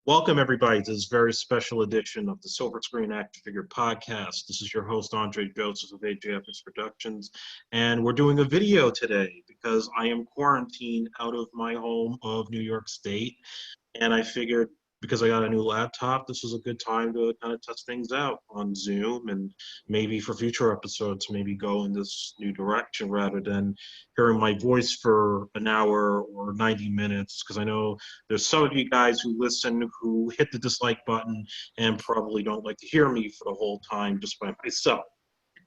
Welcome, everybody, to this very special edition of the Silver Screen Action Figure Podcast. This is your host, Andre Joseph of AJFX Productions, and we're doing a video today because I am quarantined out of my home of New York State, and I figured because I got a new laptop, this was a good time to kind of test things out on Zoom and maybe for future episodes, maybe go in this new direction rather than hearing my voice for an hour or 90 minutes. Because I know there's some of you guys who listen who hit the dislike button and probably don't like to hear me for the whole time just by myself.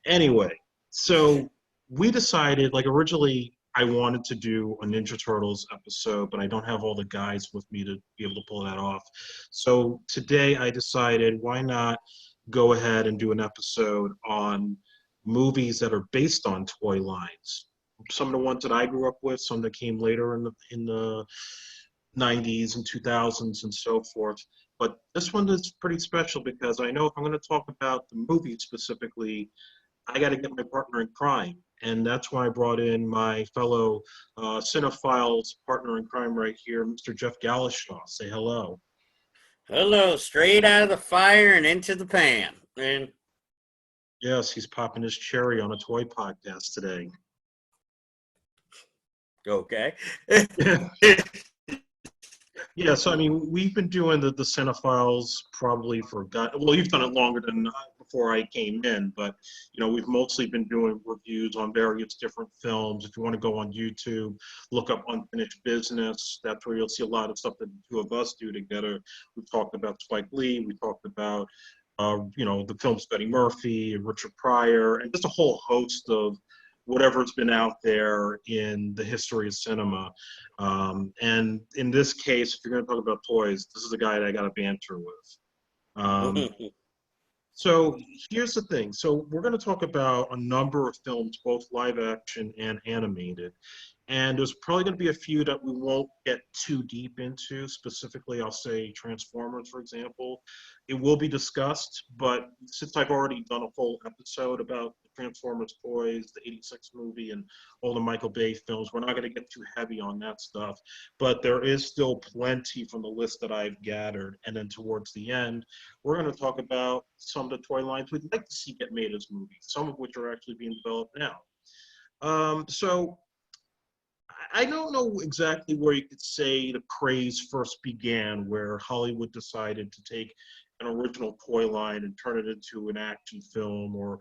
Anyway, so we decided, like originally, I wanted to do a Ninja Turtles episode, but I don't have all the guys with me to be able to pull that off. So today I decided, why not go ahead and do an episode on movies that are based on toy lines. Some of the ones that I grew up with, some that came later in the 90s and 2000s and so forth. But this one is pretty special because I know if I'm going to talk about the movie specifically, I got to get my partner in crime. And that's why I brought in my fellow CINEFILES partner in crime right here, Mr. Jeff Gallashaw. Say hello. Hello, straight out of the fire and into the pan. And Yes, he's popping his cherry on a toy podcast today. okay. Yeah, so I mean, we've been doing the CINEFILES probably for well, you've done it longer than before I came in, but we've mostly been doing reviews on various different films. If you want to go on YouTube, look up Unfinished Business. That's where you'll see a lot of stuff that the two of us do together. We've talked about Spike Lee. We talked about the films Betty Murphy and Richard Pryor, and just a whole host of whatever's been out there in the history of cinema. And in this case, if you're going to talk about toys, this is a guy that I got to banter with. So here's the thing. So we're going to talk about a number of films, both live action and animated. And there's probably going to be a few that we won't get too deep into. Specifically, I'll say Transformers, for example. It will be discussed, but since I've already done a full episode about the Transformers toys, the 86 movie, and all the Michael Bay films, we're not going to get too heavy on that stuff. But there is still plenty from the list that I've gathered. And then towards the end, we're going to talk about some of the toy lines we'd like to see get made as movies, some of which are actually being developed now. So I don't know exactly where you could say the craze first began, where Hollywood decided to take an original toy line and turn it into an action film or,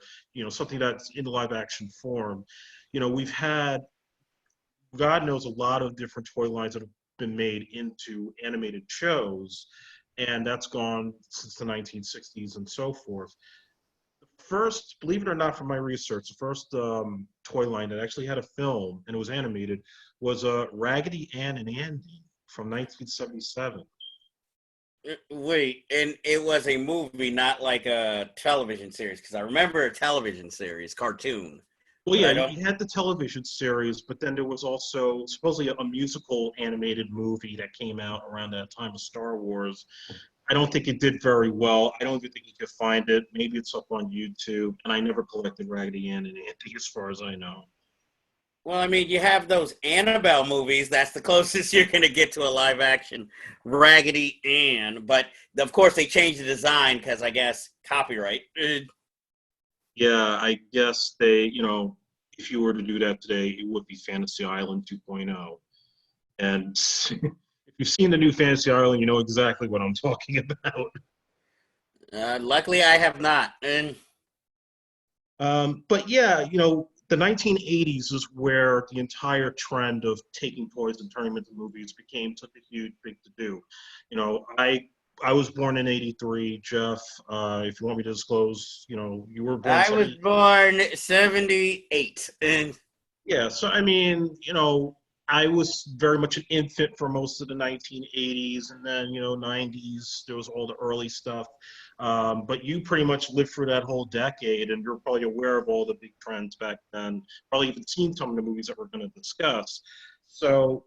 something that's in live action form. We've had, God knows, a lot of different toy lines that have been made into animated shows, and that's gone since the 1960s and so forth. First, believe it or not, from my research, the first toy line that actually had a film and it was animated was Raggedy Ann and Andy from 1977. Wait, and it was a movie, not like a television series, because I remember a television series, cartoon. Well, But yeah, I don't. you had the television series, but then there was also supposedly a musical animated movie that came out around that time of Star Wars. I don't think it did very well. I don't even think you could find it. Maybe it's up on YouTube. And I never collected Raggedy Ann and Andy, as far as I know. Well, I mean, you have those Annabelle movies. That's the closest you're going to get to a live action Raggedy Ann. But of course, they changed the design because I guess copyright. Yeah, I guess if you were to do that today, it would be Fantasy Island 2.0. And if you've seen the new Fantasy Island, you know exactly what I'm talking about. Luckily, I have not. And But yeah, the 1980s is where the entire trend of taking toys and turning them into movies became such a huge big to do. I was born in '83. Jeff, if you want me to disclose, you were born I was born 78. And yeah. So I mean, I was very much an infant for most of the 1980s, and then 90s. There was all the early stuff. But you pretty much lived through that whole decade, and you're probably aware of all the big trends back then. Probably even seen some of the movies that we're going to discuss. So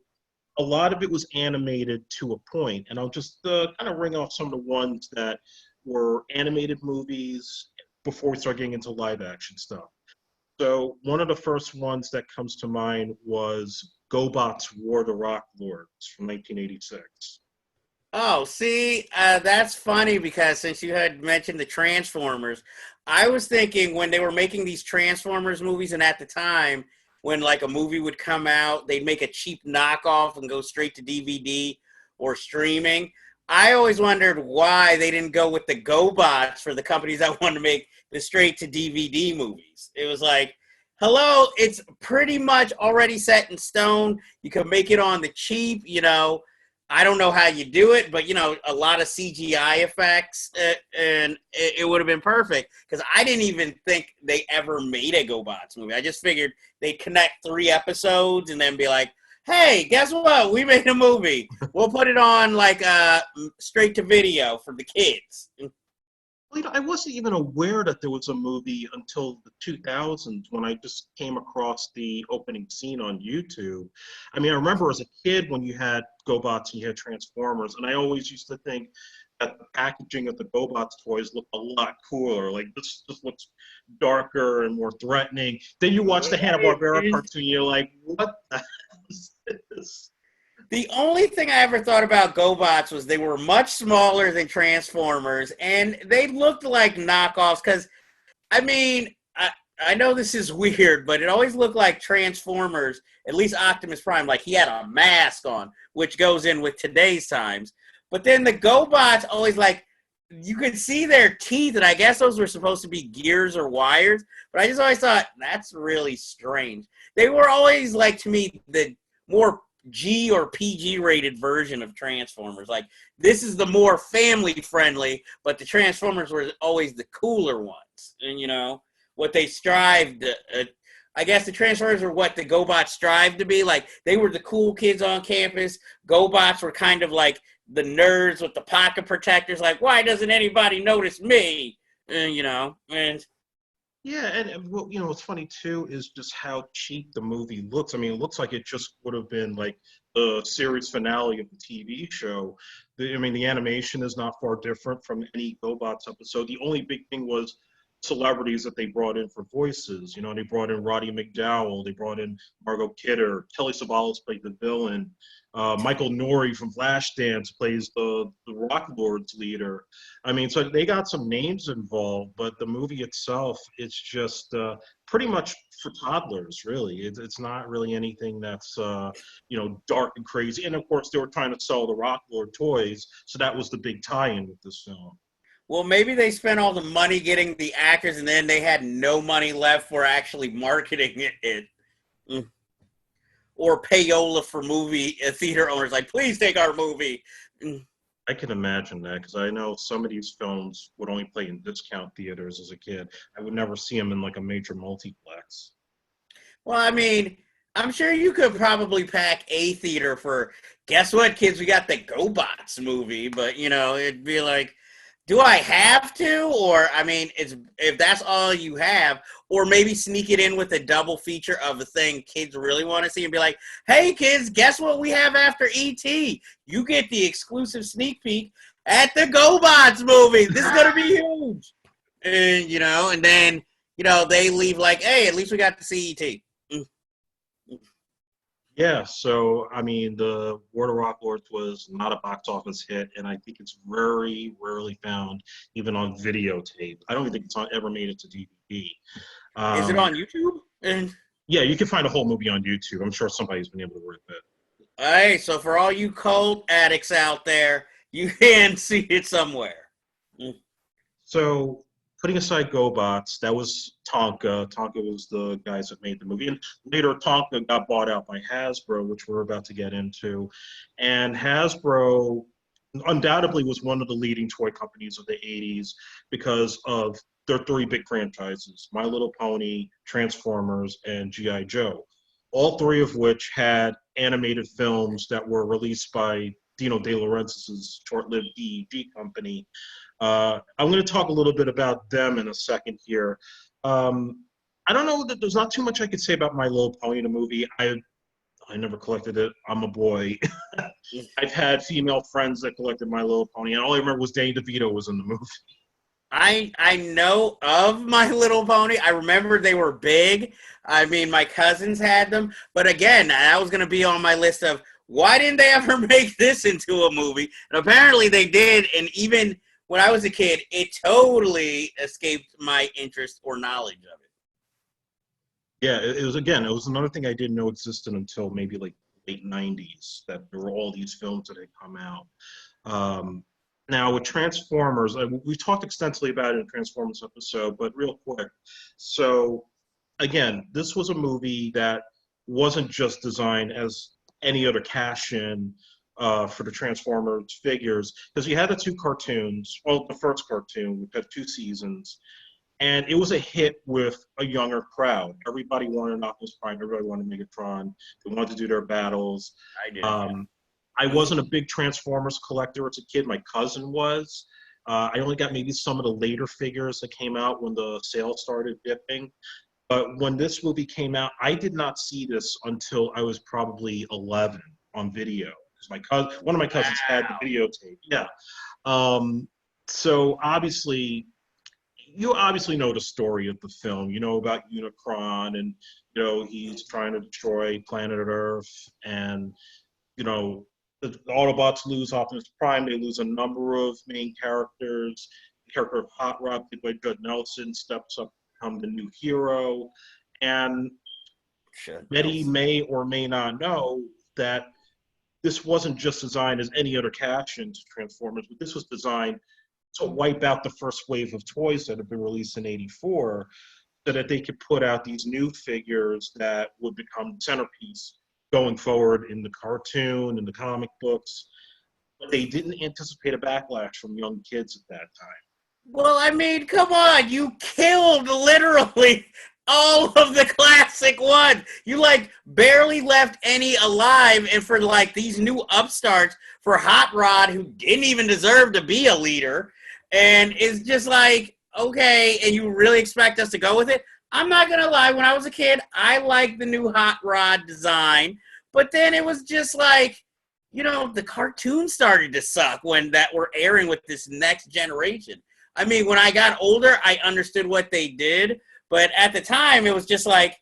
a lot of it was animated to a point, and I'll just kind of ring off some of the ones that were animated movies before we start getting into live action stuff. So one of the first ones that comes to mind was GoBot's War of the Rock Lords from 1986. Oh, see, that's funny because since you had mentioned the Transformers, I was thinking when they were making these Transformers movies, and at the time when like a movie would come out, they'd make a cheap knockoff and go straight to DVD or streaming. I always wondered why they didn't go with the GoBots for the companies that wanted to make the straight to DVD movies. It was like, hello, it's pretty much already set in stone. You can make it on the cheap, I don't know how you do it, but a lot of CGI effects, and it would have been perfect because I didn't even think they ever made a GoBots movie. I just figured they'd connect 3 episodes and then be like, "Hey, guess what? We made a movie. We'll put it on like straight to video for the kids." Well, I wasn't even aware that there was a movie until the 2000s when I just came across the opening scene on YouTube. I mean, I remember as a kid when you had GoBots and you had Transformers, and I always used to think that the packaging of the GoBots toys looked a lot cooler. Like, this just looks darker and more threatening. Then you watch the Hanna-Barbera cartoon, you're like, what the hell is this? The only thing I ever thought about GoBots was they were much smaller than Transformers, and they looked like knockoffs. Because, I mean, I know this is weird, but it always looked like Transformers, at least Optimus Prime, like he had a mask on, which goes in with today's times. But then the GoBots always like, you could see their teeth, and I guess those were supposed to be gears or wires. But I just always thought, that's really strange. They were always, like, to me, the more G or PG rated version of Transformers. Like, this is the more family friendly, but the Transformers were always the cooler ones. And, what they strived I guess the Transformers were what the GoBots strived to be. Like, they were the cool kids on campus. GoBots were kind of like the nerds with the pocket protectors. Like, why doesn't anybody notice me? And, and Yeah, and what's funny too is just how cheap the movie looks. I mean, it looks like it just would have been like the series finale of the TV show. I mean, the animation is not far different from any GoBots episode. The only big thing was celebrities that they brought in for voices. They brought in Roddy McDowell, they brought in Margot Kidder, Telly Savalas played the villain, Michael Nori from Flashdance plays the Rock Lord's leader. I mean, so they got some names involved, but the movie itself, it's just pretty much for toddlers, really. It's not really anything that's dark and crazy. And of course, they were trying to sell the Rock Lord toys, so that was the big tie-in with this film. well, maybe they spent all the money getting the actors, and then they had no money left for actually marketing it. Or payola for movie theater owners, like, please take our movie. I can imagine that because I know some of these films would only play in discount theaters as a kid. I would never see them in like a major multiplex. Well, I mean, I'm sure you could probably pack a theater for, guess what, kids, we got the GoBots movie, but, it'd be like, do I have to? Or, I mean, if that's all you have, or maybe sneak it in with a double feature of a thing kids really want to see and be like, hey, kids, guess what we have after E.T.? You get the exclusive sneak peek at the GoBots movie. This is going to be huge. And, and then, they leave like, hey, at least we got to see E.T. Yeah, so I mean, the War of the Rock Lords was not a box office hit, and I think it's very rarely found even on videotape. I don't even think it's ever made it to DVD. Is it on YouTube? Yeah, you can find a whole movie on YouTube. I'm sure somebody's been able to rip it. Hey, so for all you cult addicts out there, you can see it somewhere. So, putting aside GoBots, that was Tonka. Tonka was the guys that made the movie. And later, Tonka got bought out by Hasbro, which we're about to get into. And Hasbro undoubtedly was one of the leading toy companies of the 80s because of their 3 big franchises, My Little Pony, Transformers, and G.I. Joe. All 3 of which had animated films that were released by Dino De Laurentiis's short-lived DEG company. I'm going to talk a little bit about them in a second here. I don't know that there's not too much I could say about My Little Pony, the movie. I never collected it. I'm a boy. I've had female friends that collected My Little Pony, and all I remember was Danny DeVito was in the movie. I know of My Little Pony. I remember they were big. I mean, my cousins had them. But again, that was going to be on my list of why didn't they ever make this into a movie? And apparently they did, and even when I was a kid, it totally escaped my interest or knowledge of it. Yeah, it was another thing I didn't know existed until maybe like late 90s, that there were all these films that had come out. Now with Transformers, we've talked extensively about it in Transformers episode, but real quick. So again, this was a movie that wasn't just designed as any other cash-in for the Transformers figures, because you had the two cartoons, well, the first cartoon, which had 2 seasons, and it was a hit with a younger crowd. Everybody wanted Optimus Prime, everybody wanted Megatron, they wanted to do their battles. I did. I wasn't a big Transformers collector as a kid. My cousin was. I only got maybe some of the later figures that came out when the sales started dipping. But when this movie came out, I did not see this until I was probably 11 on video. Because one of my cousins had the videotape. Yeah. So obviously, you obviously know the story of the film. You know about Unicron, and you know he's trying to destroy planet Earth, and you know the Autobots lose Optimus Prime. They lose a number of main characters. The character of Hot Rod, played by Judd Nelson, steps up to become the new hero. And Betty may or may not know that this wasn't just designed as any other cash-in to Transformers, but this was designed to wipe out the first wave of toys that had been released in '84, so that they could put out these new figures that would become the centerpiece going forward in the cartoon and the comic books. But they didn't anticipate a backlash from young kids at that time. Well, I mean, come on, you killed literally all of the classic ones. You like barely left any alive, and for like these new upstarts, for Hot Rod, who didn't even deserve to be a leader, and it's just like, okay, and you really expect us to go with it? I'm not gonna lie, when I was a kid, I liked the new Hot Rod design, but then it was just like, you know, the cartoons started to suck when that were airing with this next generation. I mean, when I got older, I understood what they did, but at the time, it was just like,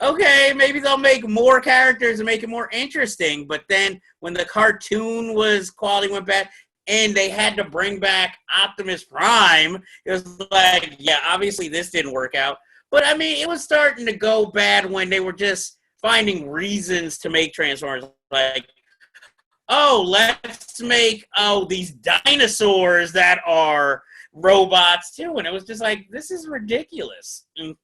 okay, maybe they'll make more characters and make it more interesting. But then when the cartoon quality went bad, and they had to bring back Optimus Prime, it was like, yeah, obviously this didn't work out. But I mean, it was starting to go bad when they were just finding reasons to make Transformers. Like, oh, let's make, these dinosaurs that are robots too. And it was just like, this is ridiculous. And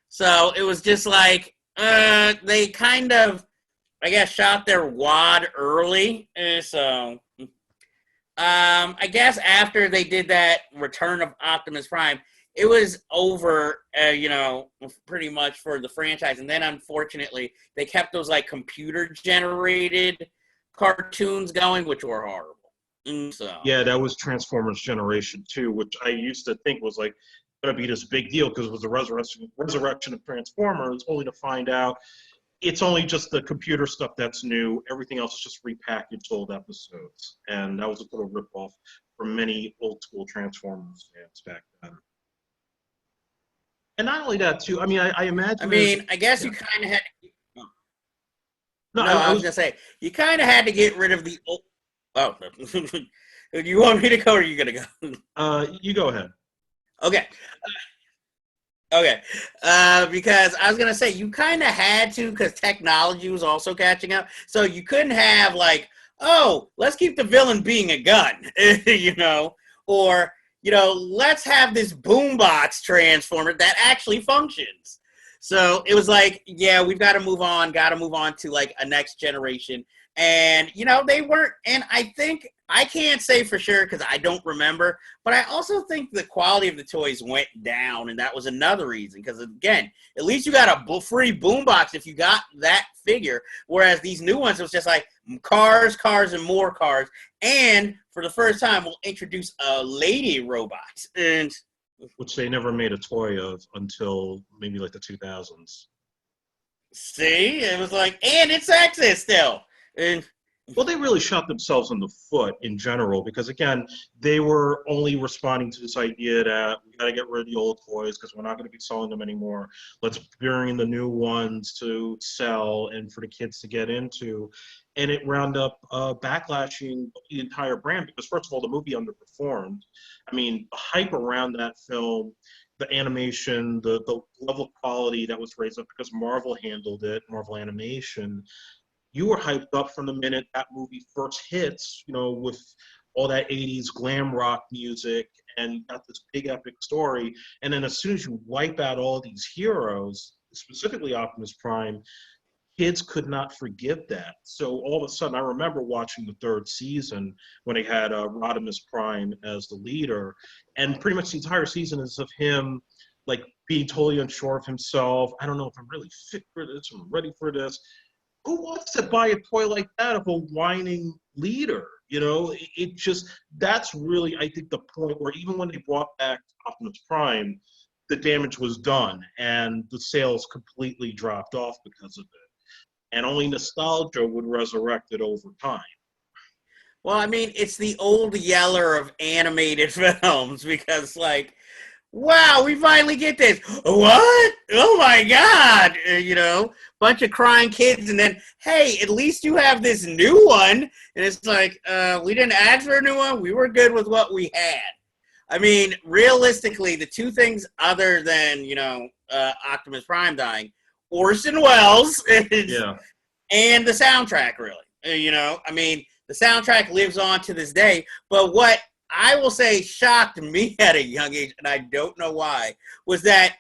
so it was just like, they kind of, I guess, shot their wad early. I guess after they did that Return of Optimus Prime, it was over, pretty much for the franchise. And then, unfortunately, they kept those, like, computer-generated cartoons going, which were horrible. So Yeah, that was Transformers Generation 2, which I used to think was, like, going to be this big deal because it was the resurrection of Transformers, only to find out it's only just the computer stuff that's new. Everything else is just repackaged old episodes. And that was a little ripoff from many old-school Transformers fans back then. And not only that, too, I mean, I imagine... I guess you kind of had to... No, I was going to say, you kind of had to get rid of the old... Oh, you want me to go or are you going to go? You go ahead. Okay. Because I was going to say, you kind of had to, because technology was also catching up. So you couldn't have like, oh, let's keep the villain being a gun, or, let's have this boombox transformer that actually functions. So it was like, yeah, we've got to move on to like a next generation. And, they weren't, and I think, I can't say for sure because I don't remember, but I also think the quality of the toys went down, and that was another reason. Because, again, at least you got a free boombox if you got that figure, whereas these new ones, it was just like cars, and more cars. And for the first time, we'll introduce a lady robot. And which they never made a toy of until maybe like the 2000s. See? It was like, and it's sexist still. And Well, they really shot themselves in the foot in general because, again, they were only responding to this idea that we got to get rid of the old toys because we're not going to be selling them anymore. Let's bring in the new ones to sell and for the kids to get into. And it wound up backlashing the entire brand because, first of all, the movie underperformed. I mean, the hype around that film, the animation, the level of quality that was raised up because Marvel handled it, Marvel Animation. You were hyped up from the minute that movie first hits, with all that 80s glam rock music and got this big epic story. And then as soon as you wipe out all these heroes, specifically Optimus Prime, kids could not forgive that. So all of a sudden, I remember watching the third season when they had Rodimus Prime as the leader. And pretty much the entire season is of him like being totally unsure of himself. I don't know if I'm really fit for this, I'm ready for this. Who wants to buy a toy like that of a whining leader? It just, that's really, I think, the point where even when they brought back Optimus Prime, the damage was done and the sales completely dropped off because of it. And only nostalgia would resurrect it over time. Well, I mean, it's the old yeller of animated films because, like, wow, we finally get this. What? Oh my God! Bunch of crying kids, and then, hey, at least you have this new one. And it's like, we didn't ask for a new one. We were good with what we had. I mean, realistically, the two things other than, Optimus Prime dying, Orson Welles and the soundtrack, really. I mean, the soundtrack lives on to this day, but what I will say shocked me at a young age, and I don't know why, was that,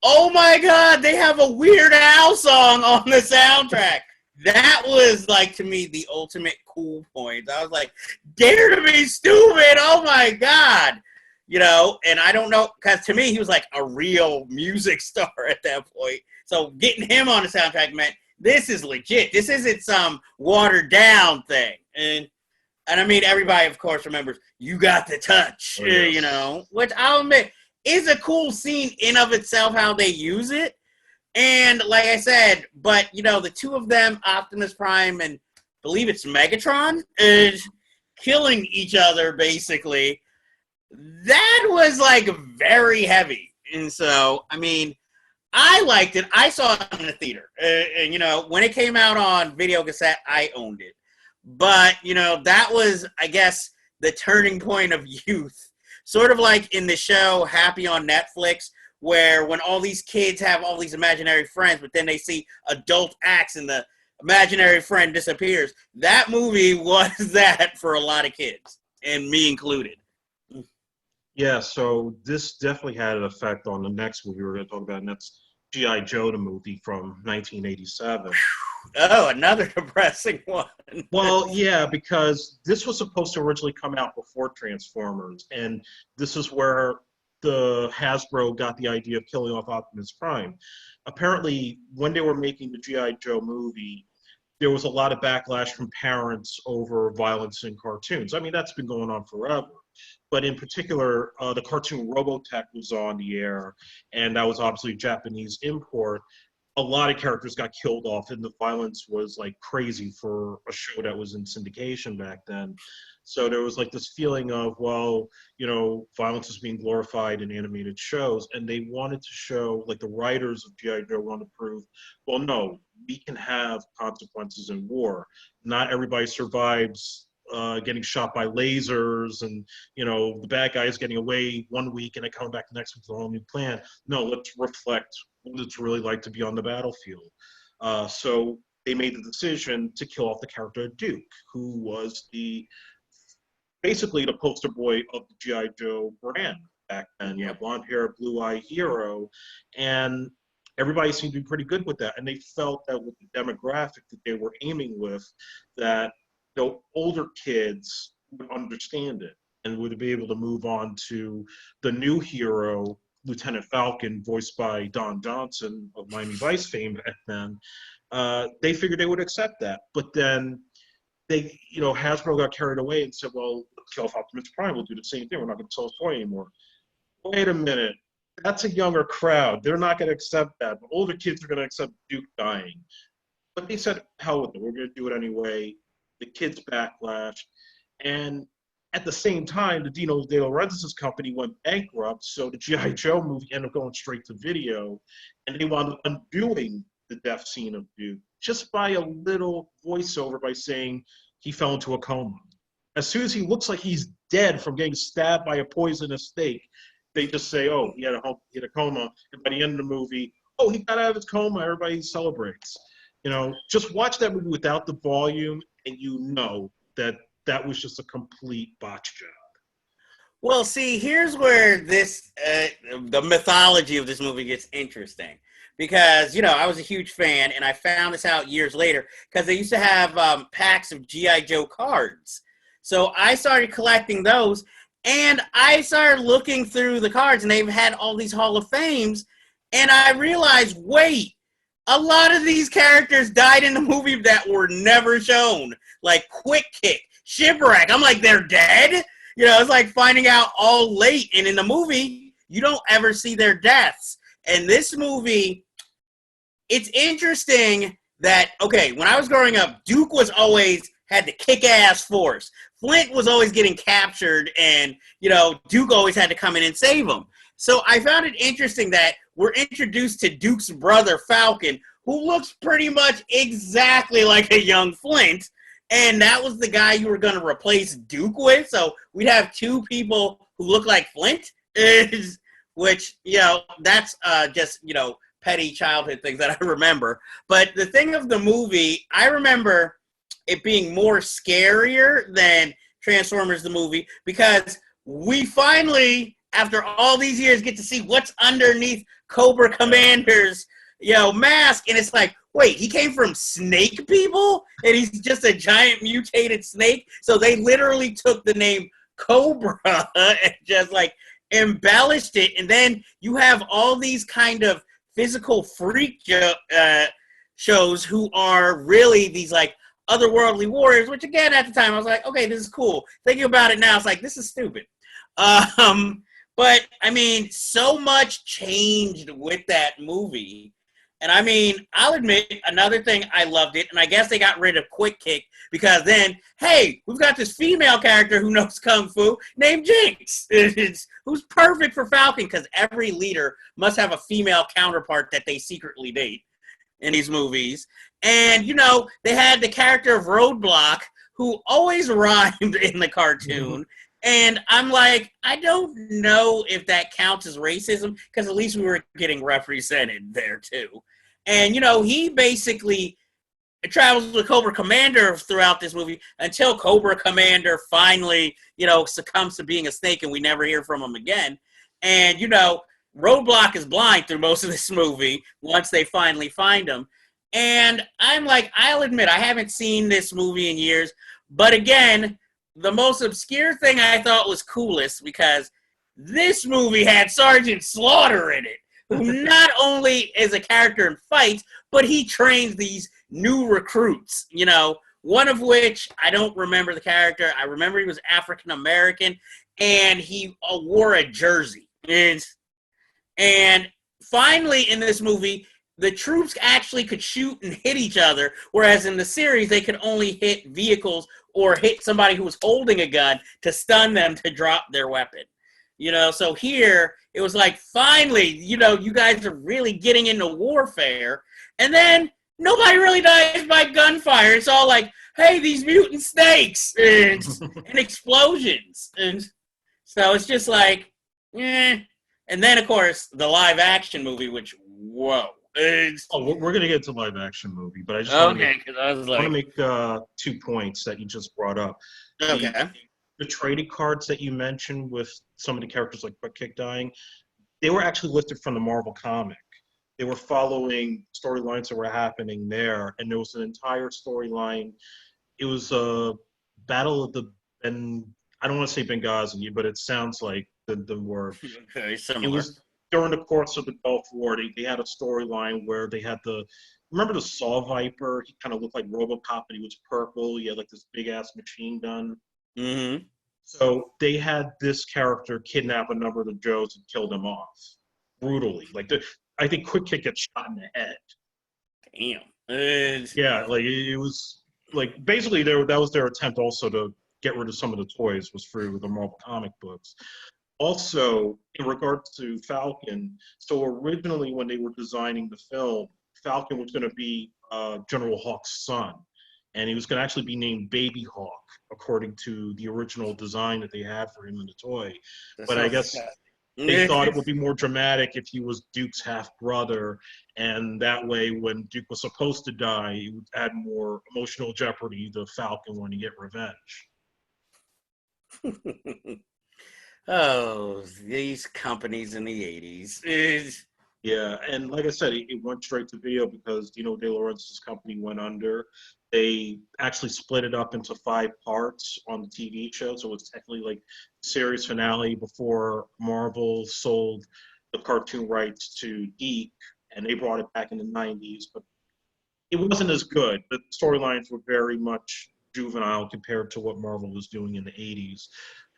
oh my God, they have a Weird Al song on the soundtrack. That was, like, to me, the ultimate cool point. I was like, dare to be stupid, oh my God. And I don't know, because to me, he was like a real music star at that point. So getting him on the soundtrack meant this is legit. This isn't some watered down thing. And I mean, everybody, of course, remembers You Got the Touch, which I'll admit is a cool scene in of itself, how they use it. And like I said, but, the two of them, Optimus Prime and I believe it's Megatron, is killing each other, basically. That was, like, very heavy. And so, I mean, I liked it. I saw it in the theater. And, when it came out on video cassette, I owned it. But, that was, I guess, the turning point of youth. Sort of like in the show Happy on Netflix, where when all these kids have all these imaginary friends, but then they see adult acts and the imaginary friend disappears. That movie was that for a lot of kids, and me included. Yeah, so this definitely had an effect on the next movie we're going to talk about, and that's G.I. Joe, the movie from 1987. Oh, another depressing one. Well, yeah, because this was supposed to originally come out before Transformers, and this is where the Hasbro got the idea of killing off Optimus Prime. Apparently, when they were making the G.I. Joe movie, there was a lot of backlash from parents over violence in cartoons. I mean, that's been going on forever. But in particular, the cartoon Robotech was on the air, and that was obviously a Japanese import. A lot of characters got killed off, and the violence was like crazy for a show that was in syndication back then. So there was like this feeling of, well, violence is being glorified in animated shows, and they wanted to show, like the writers of G.I. Joe wanted to prove, well, no, we can have consequences in war. Not everybody survives getting shot by lasers and, the bad guys getting away one week and then coming back the next week with a whole new plan. No, let's reflect what it's really like to be on the battlefield. So they made the decision to kill off the character Duke, who was basically the poster boy of the G.I. Joe brand back then. Yeah, blonde hair, blue eye hero. And everybody seemed to be pretty good with that. And they felt that with the demographic that they were aiming with, that older kids would understand it and would be able to move on to the new hero, Lieutenant Falcon, voiced by Don Johnson of Miami Vice fame back then. They figured they would accept that. But then Hasbro got carried away and said, well, let's kill off Optimus Prime. We'll do the same thing. We're not going to sell this toy anymore. Wait a minute. That's a younger crowd. They're not going to accept that. But older kids are going to accept Duke dying. But they said, hell with it. We're going to do it anyway. the kids backlash, and at the same time, the Dino De Laurentiis company went bankrupt, so the G.I. Joe movie ended up going straight to video, and they wound up undoing the death scene of Duke just by a little voiceover by saying he fell into a coma. As soon as he looks like he's dead from getting stabbed by a poisonous snake, they just say, oh, he had a coma, and by the end of the movie, oh, he got out of his coma, everybody celebrates. Just watch that movie without the volume, and you know that was just a complete botch job. Well, see, here's where the mythology of this movie gets interesting. Because, I was a huge fan, and I found this out years later, because they used to have packs of G.I. Joe cards. So I started collecting those, and I started looking through the cards, and they've had all these Hall of Fames, and I realized, wait, a lot of these characters died in the movie that were never shown. Like Quick Kick, Shipwreck. I'm like, they're dead? It's like finding out all late, and in the movie, you don't ever see their deaths. And this movie, it's interesting that, okay, when I was growing up, Duke was always had the kick-ass force. Flint was always getting captured, and, Duke always had to come in and save him. So I found it interesting that we're introduced to Duke's brother, Falcon, who looks pretty much exactly like a young Flint, and that was the guy you were going to replace Duke with. So we'd have two people who look like Flint, which, that's just, petty childhood things that I remember. But the thing of the movie, I remember it being more scarier than Transformers the movie, because we finally, after all these years, get to see what's underneath Cobra Commander's, mask, and it's like, wait, he came from snake people, and he's just a giant mutated snake? So they literally took the name Cobra and just, embellished it, and then you have all these kind of physical freak shows who are really these, otherworldly warriors, which, again, at the time, I was like, okay, this is cool. Thinking about it now, it's like, this is stupid. But, so much changed with that movie. And, I'll admit, another thing, I loved it, and I guess they got rid of Quick Kick, because then, hey, we've got this female character who knows Kung Fu named Jinx, who's perfect for Falcon, because every leader must have a female counterpart that they secretly date in these movies. And, they had the character of Roadblock, who always rhymed in the cartoon. And I'm like, I don't know if that counts as racism, because at least we were getting represented there, too. And, he basically travels with Cobra Commander throughout this movie until Cobra Commander finally, succumbs to being a snake, and we never hear from him again. And, Roadblock is blind through most of this movie once they finally find him. And I'm like, I'll admit, I haven't seen this movie in years. But again, the most obscure thing I thought was coolest, because this movie had Sergeant Slaughter in it, who not only is a character in fights, but he trains these new recruits, one of which, I don't remember the character. I remember he was African-American, and he wore a jersey. And finally, in this movie, the troops actually could shoot and hit each other, whereas in the series, they could only hit vehicles or hit somebody who was holding a gun to stun them to drop their weapon. So here, it was like, finally, you guys are really getting into warfare. And then nobody really dies by gunfire. It's all like, hey, these mutant snakes and explosions. And so it's just like, eh. And then, of course, the live action movie, which, whoa. We're going to get to live action movie, but I just want to make 2 points that you just brought up. Okay. The trading cards that you mentioned with some of the characters like Quick Kick dying, they were actually lifted from the Marvel comic. They were following storylines that were happening there, and there was an entire storyline. It was a battle of the I don't want to say Benghazi, but it sounds like the word. Very similar. It was during the course of the Gulf War. They had a storyline where they had remember the Saw Viper? He kind of looked like RoboCop, but he was purple. He had like this big ass machine gun. Mm-hmm. So they had this character kidnap a number of the Joes and kill them off brutally. I think Quick Kick gets shot in the head. Damn. Yeah, it was like basically that was their attempt also to get rid of some of the toys was through the Marvel comic books. Also, in regards to Falcon, so originally when they were designing the film, Falcon was going to be General Hawk's son, and he was going to actually be named Baby Hawk, according to the original design that they had for him in the toy. That's But so I guess they thought it would be more dramatic if he was Duke's half-brother, and that way when Duke was supposed to die, it would add more emotional jeopardy to Falcon when he get revenge. Oh, these companies in the 80s. Yeah, and like I said, it went straight to video because Dino De Laurentiis's company went under. They actually split it up into 5 parts on the TV show, so it's technically like series finale before Marvel sold the cartoon rights to Geek, and they brought it back in the 90s, but it wasn't as good. The storylines were very much juvenile compared to what Marvel was doing in the 80s.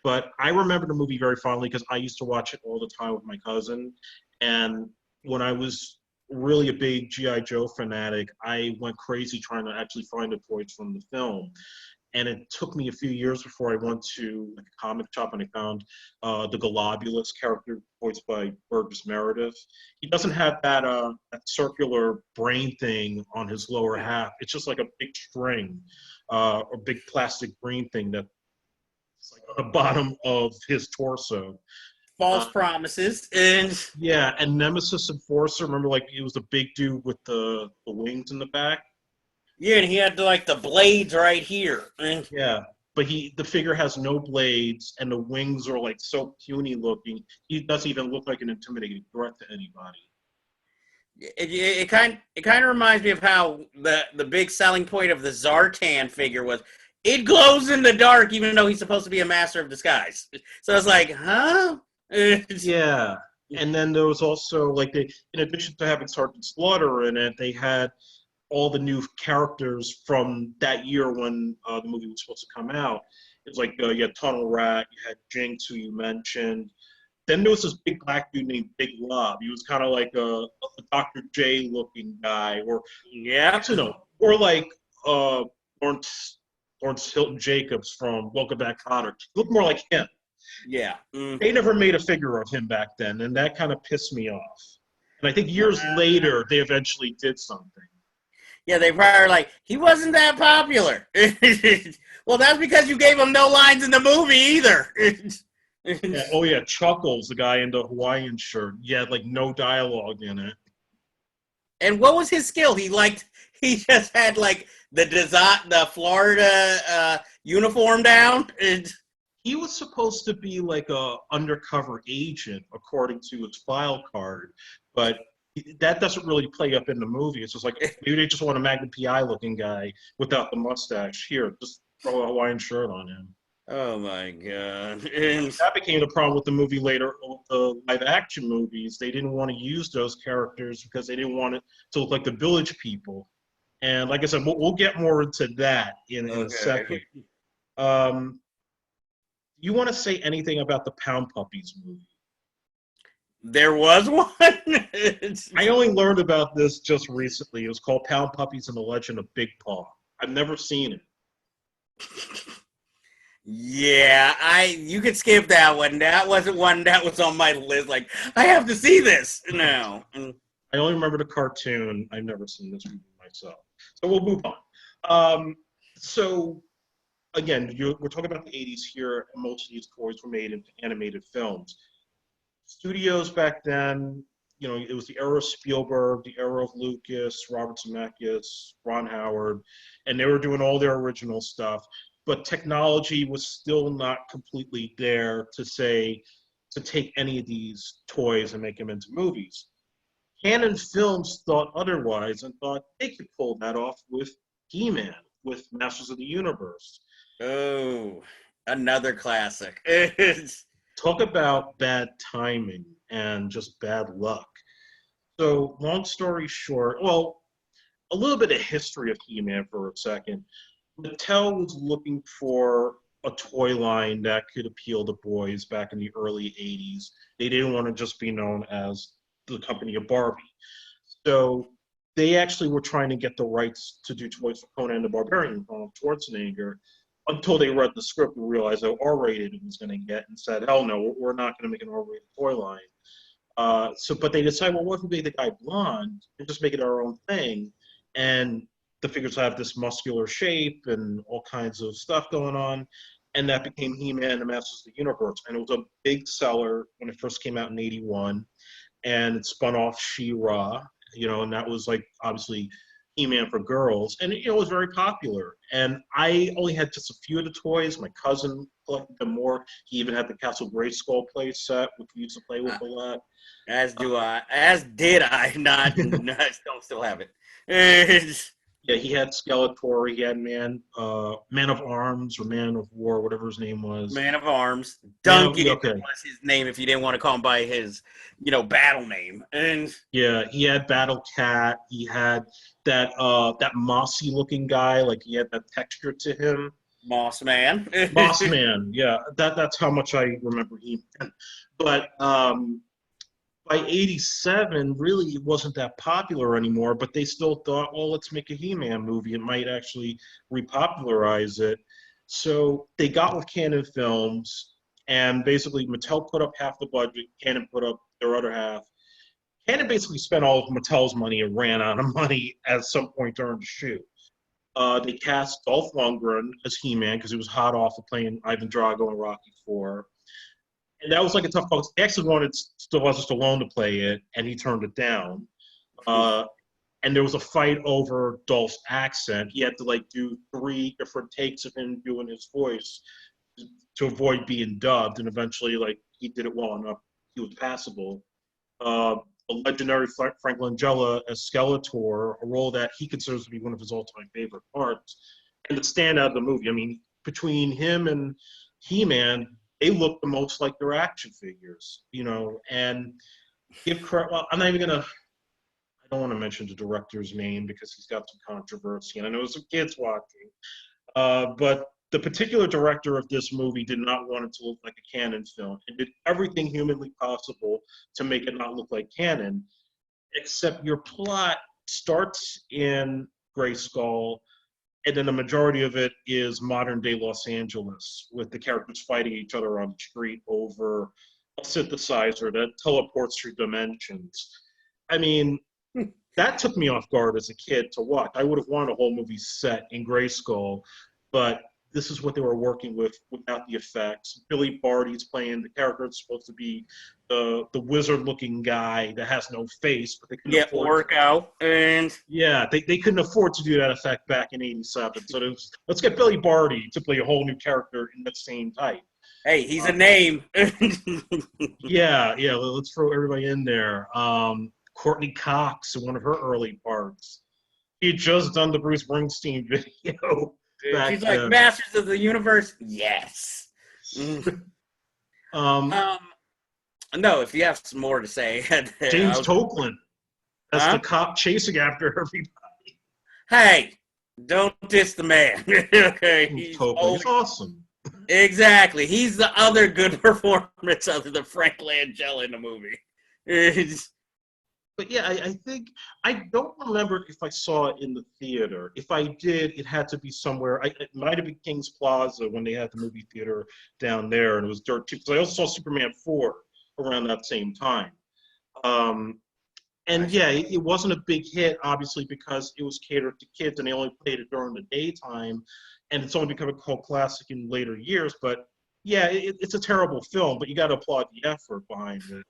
But I remember the movie very fondly because I used to watch it all the time with my cousin, and when I was really a big G.I. Joe fanatic, I went crazy trying to actually find the toys from the film. And it took me a few years before I went to like a comic shop and I found the Globulus character voiced by Burgess Meredith. He doesn't have that circular brain thing on his lower half. It's just like a big string, a big plastic green thing that's like on the bottom of his torso. False promises. And Yeah, and Nemesis Enforcer, remember, like, he was the big dude with the wings in the back? yeah, and he had like the blades right here. Yeah, but the figure has no blades, and the wings are, like, so puny looking, he doesn't even look like an intimidating threat to anybody. It kind of reminds me of how the big selling point of the Zartan figure was it glows in the dark, even though he's supposed to be a master of disguise. So it's like, huh? Yeah, and then there was also, like, in addition to having Sergeant Slaughter in it, they had all the new characters from that year when the movie was supposed to come out. It was like you had Tunnel Rat, you had Jinx, who you mentioned. Then there was this big black dude named Big Lob. He was kind of like a Dr. J looking guy, or Yeah. actually no, or like Lawrence Hilton Jacobs from Welcome Back, Kotter. He looked more like him. Yeah. They never made a figure of him back then, and that kind of pissed me off. And I think years later, they eventually did something. Yeah, they probably like, he wasn't that popular. Well, that's because you gave him no lines in the movie either. Yeah, oh yeah, Chuckles, the guy in the Hawaiian shirt. He had like no dialogue in it. And what was his skill? He just had like the Florida uniform down. He was supposed to be like a undercover agent, according to his file card, but that doesn't really play up in the movie. It's just like maybe they just want a Magnum PI looking guy without the mustache. Here, just throw a Hawaiian shirt on him. Oh my god! That became the problem with the movie later. The live action movies, they didn't want to use those characters because they didn't want it to look like the Village People. And like I said, we'll get more into that in a second. You want to say anything about the Pound Puppies movie? There was one. I only learned about this just recently. It was called Pound Puppies and the Legend of Big Paw. I've never seen it. Yeah, you could skip that one. That wasn't one that was on my list. Like, I have to see this. No. I only remember the cartoon. I've never seen this movie myself. So we'll move on. So, again, we're talking about the 80s here, and most of these toys were made into animated films. Studios back then, it was the era of Spielberg, the era of Lucas, Robert Zemeckis, Ron Howard, and they were doing all their original stuff. But technology was still not completely there to take any of these toys and make them into movies. Canon Films thought otherwise and thought they could pull that off with He-Man, with Masters of the Universe. Oh, another classic. Talk about bad timing and just bad luck. So, long story short, well, a little bit of history of He-Man for a second. Mattel was looking for a toy line that could appeal to boys back in the early 80s. They didn't want to just be known as the company of Barbie. So they actually were trying to get the rights to do toys for Conan the Barbarian, Arnold Schwarzenegger, until they read the script and realized how R-rated it was going to get, and said, "Hell no, we're not going to make an R-rated toy line." But they decided, well, what if we make the guy blonde and just make it our own thing? And the figures have this muscular shape and all kinds of stuff going on. And that became He-Man, the Masters of the Universe. And it was a big seller when it first came out in '81. And it spun off She-Ra, and that was like obviously He-Man for girls. And it was very popular. And I only had just a few of the toys. My cousin collected them more. He even had the Castle Grayskull play set, which we used to play with a lot. As do I. As did I. I don't still have it. Yeah, he had Skeletor. He had Man of Arms or Man of War, whatever his name was. Man of Arms. Duncan okay. was his name if you didn't want to call him by his, battle name. And yeah, he had Battle Cat. He had that mossy looking guy. Like he had that texture to him. Moss Man. Moss Man. Yeah, that's how much I remember him. But by '87, really, it wasn't that popular anymore, but they still thought, well, let's make a He-Man movie. It might actually repopularize it. So they got with Canon Films, and basically Mattel put up half the budget, Canon put up their other half. Canon basically spent all of Mattel's money and ran out of money at some point during the shoot. They cast Dolph Lundgren as He-Man because he was hot off of playing Ivan Drago in Rocky IV. And that was like a tough call. They actually wanted Sylvester Stallone to play it, and he turned it down. And there was a fight over Dolph's accent. He had to do 3 different takes of him doing his voice to avoid being dubbed. And eventually, he did it well enough. He was passable. The legendary Frank Langella as Skeletor, a role that he considers to be one of his all-time favorite parts, and the standout of the movie. I mean, between him and He-Man, they look the most like their action figures, and give credit. Well, I'm not even gonna. I don't want to mention the director's name because he's got some controversy, and I know some kids watching. But the particular director of this movie did not want it to look like a Canon film, and did everything humanly possible to make it not look like Canon. Except your plot starts in Grayskull. And then the majority of it is modern-day Los Angeles, with the characters fighting each other on the street over a synthesizer that teleports through dimensions. I mean, that took me off guard as a kid to watch. I would have wanted a whole movie set in Grayskull, but this is what they were working with without the effects. Billy Barty's playing the character that's supposed to be the wizard-looking guy that has no face, but they couldn't afford workout. And they couldn't afford to do that effect back in '87. So let's get Billy Barty to play a whole new character in the same type. Hey, he's a name. yeah. Let's throw everybody in there. Courtney Cox in one of her early parts. She had just done the Bruce Springsteen video. She's like, Masters of the Universe? Yes. No, if you have some more to say. James Toklin. That's the cop chasing after everybody. Hey, don't diss the man. Okay, he's awesome. Exactly. He's the other good performance other than Frank Langella in the movie. But yeah, I think, I don't remember if I saw it in the theater. If I did, it had to be somewhere. It might have been King's Plaza when they had the movie theater down there, and it was dirt cheap. Because I also saw Superman 4 around that same time. And yeah, it wasn't a big hit, obviously, because it was catered to kids, and they only played it during the daytime. And it's only become a cult classic in later years. But yeah, it's a terrible film, but you got to applaud the effort behind it.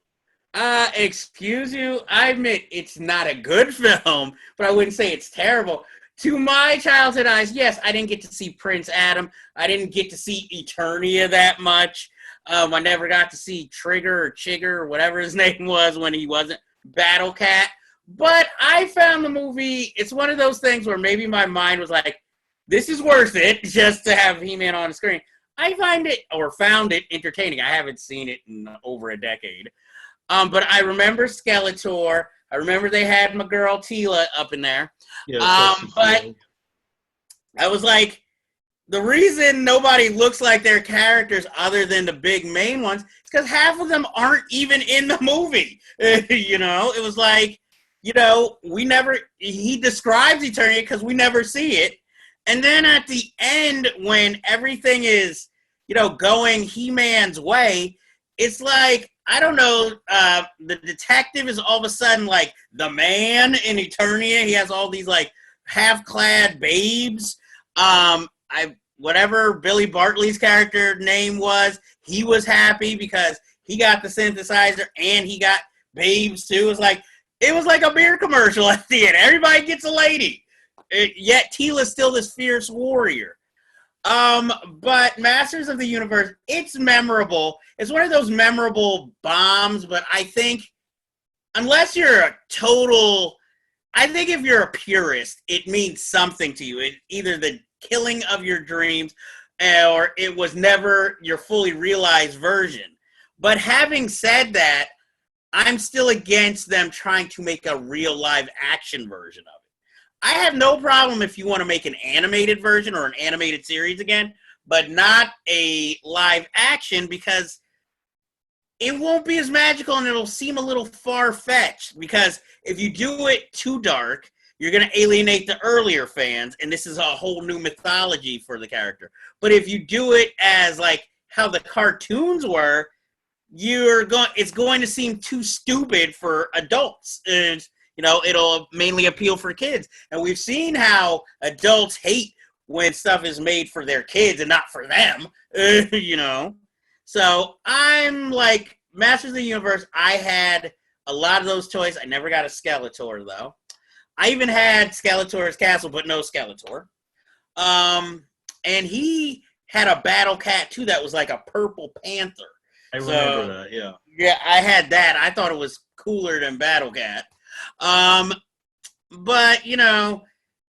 Excuse you, I admit it's not a good film, but I wouldn't say it's terrible. To my childhood eyes, yes, I didn't get to see Prince Adam. I didn't get to see Eternia that much. I never got to see Trigger or Chigger or whatever his name was when he wasn't Battle Cat. But I found the movie, it's one of those things where maybe my mind was like, this is worth it just to have He-Man on the screen. I found it entertaining. I haven't seen it in over a decade. But I remember Skeletor. I remember they had my girl Tila up in there. Yeah, but I was like, the reason nobody looks like their characters other than the big main ones is because half of them aren't even in the movie. It was like, he describes Eternia because we never see it. And then at the end, when everything is, going He-Man's way, it's like, I don't know, the detective is all of a sudden like the man in Eternia. He has all these like half-clad babes. Whatever Billy Bartley's character name was, he was happy because he got the synthesizer and he got babes too. It was like a beer commercial at the end. Everybody gets a lady. Yet Teela's still this fierce warrior. But Masters of the Universe, it's memorable. It's one of those memorable bombs, but I think unless you're I think if you're a purist, it means something to you. Either the killing of your dreams or it was never your fully realized version. But having said that, I'm still against them trying to make a real live action version of it. I have no problem if you want to make an animated version or an animated series again, but not a live action because it won't be as magical and it'll seem a little far-fetched because if you do it too dark, you're going to alienate the earlier fans, and this is a whole new mythology for the character. But if you do it as like how the cartoons were, it's going to seem too stupid for adults. And it'll mainly appeal for kids. And we've seen how adults hate when stuff is made for their kids and not for them, So I'm like, Masters of the Universe, I had a lot of those toys. I never got a Skeletor, though. I even had Skeletor's Castle, but no Skeletor. And he had a Battle Cat, too, that was like a purple panther. I remember that, yeah. Yeah, I had that. I thought it was cooler than Battle Cat. But,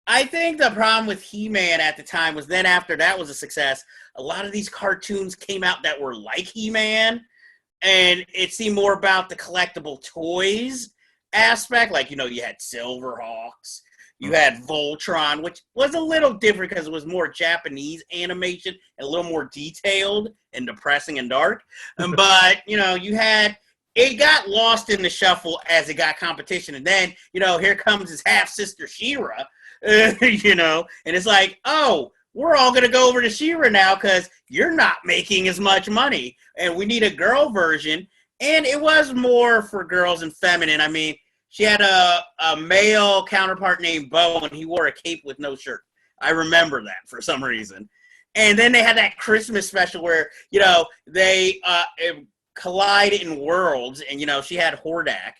I think the problem with He-Man at the time was then after that was a success, a lot of these cartoons came out that were like He-Man, and it seemed more about the collectible toys aspect. Like, you had Silverhawks, you had Voltron, which was a little different because it was more Japanese animation and a little more detailed and depressing and dark. But, it got lost in the shuffle as it got competition. And then, here comes his half-sister She-Ra, and it's like, oh, we're all going to go over to She-Ra now because you're not making as much money. And we need a girl version. And it was more for girls and feminine. I mean, she had a male counterpart named Bo, and he wore a cape with no shirt. I remember that for some reason. And then they had that Christmas special where, they collide in worlds, and, she had Hordak.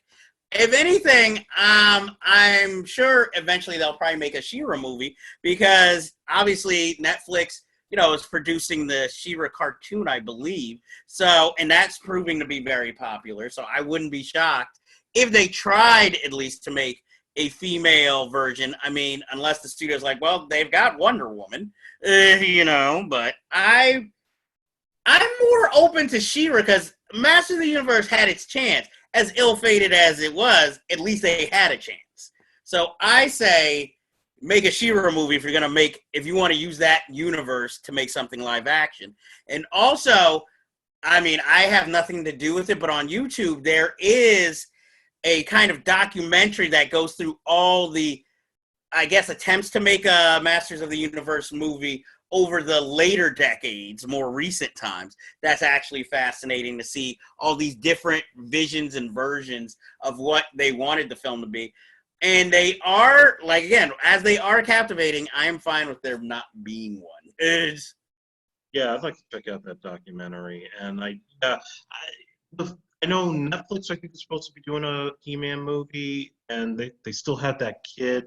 If anything, I'm sure eventually they'll probably make a She-Ra movie because obviously Netflix, is producing the She-Ra cartoon, I believe. So, and that's proving to be very popular. So I wouldn't be shocked if they tried at least to make a female version. I mean, unless the studio's like, well, they've got Wonder Woman, but I'm more open to She-Ra because Master of the Universe had its chance. As ill-fated as it was, at least they had a chance. So I say make a She-Ra movie if you want to use that universe to make something live action. And also, I mean, I have nothing to do with it, but on YouTube, there is a kind of documentary that goes through all the, I guess, attempts to make a Masters of the Universe movie over the later decades, more recent times. That's actually fascinating to see all these different visions and versions of what they wanted the film to be. And they are, like, again, as they are captivating, I am fine with there not being one. Yeah, I'd like to check out that documentary. And I know Netflix, I think, is supposed to be doing a He-Man movie, and they still have that kid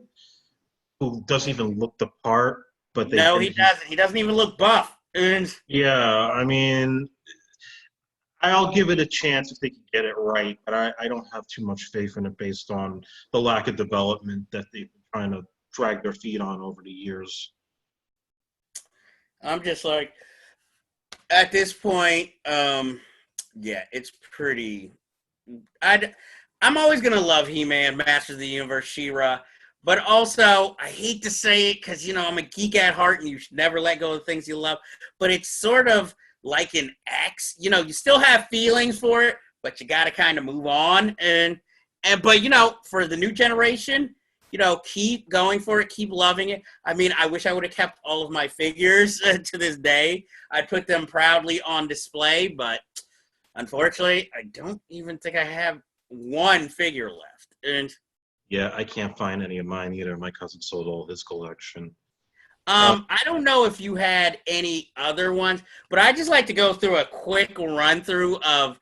who doesn't even look the part. But no, he doesn't. He doesn't even look buff. Yeah, I mean, I'll give it a chance if they can get it right, but I don't have too much faith in it based on the lack of development that they've been trying to drag their feet on over the years. I'm just like, at this point, yeah, it's pretty. I'm always gonna love He-Man, Masters of the Universe, She-Ra. But also, I hate to say it because, I'm a geek at heart and you should never let go of the things you love. But it's sort of like an ex. You still have feelings for it, but you got to kind of move on. And But for the new generation, keep going for it, keep loving it. I mean, I wish I would have kept all of my figures to this day. I'd put them proudly on display, but unfortunately, I don't even think I have one figure left. And Yeah, I can't find any of mine either. My cousin sold all his collection. I don't know if you had any other ones, but I just like to go through a quick run through of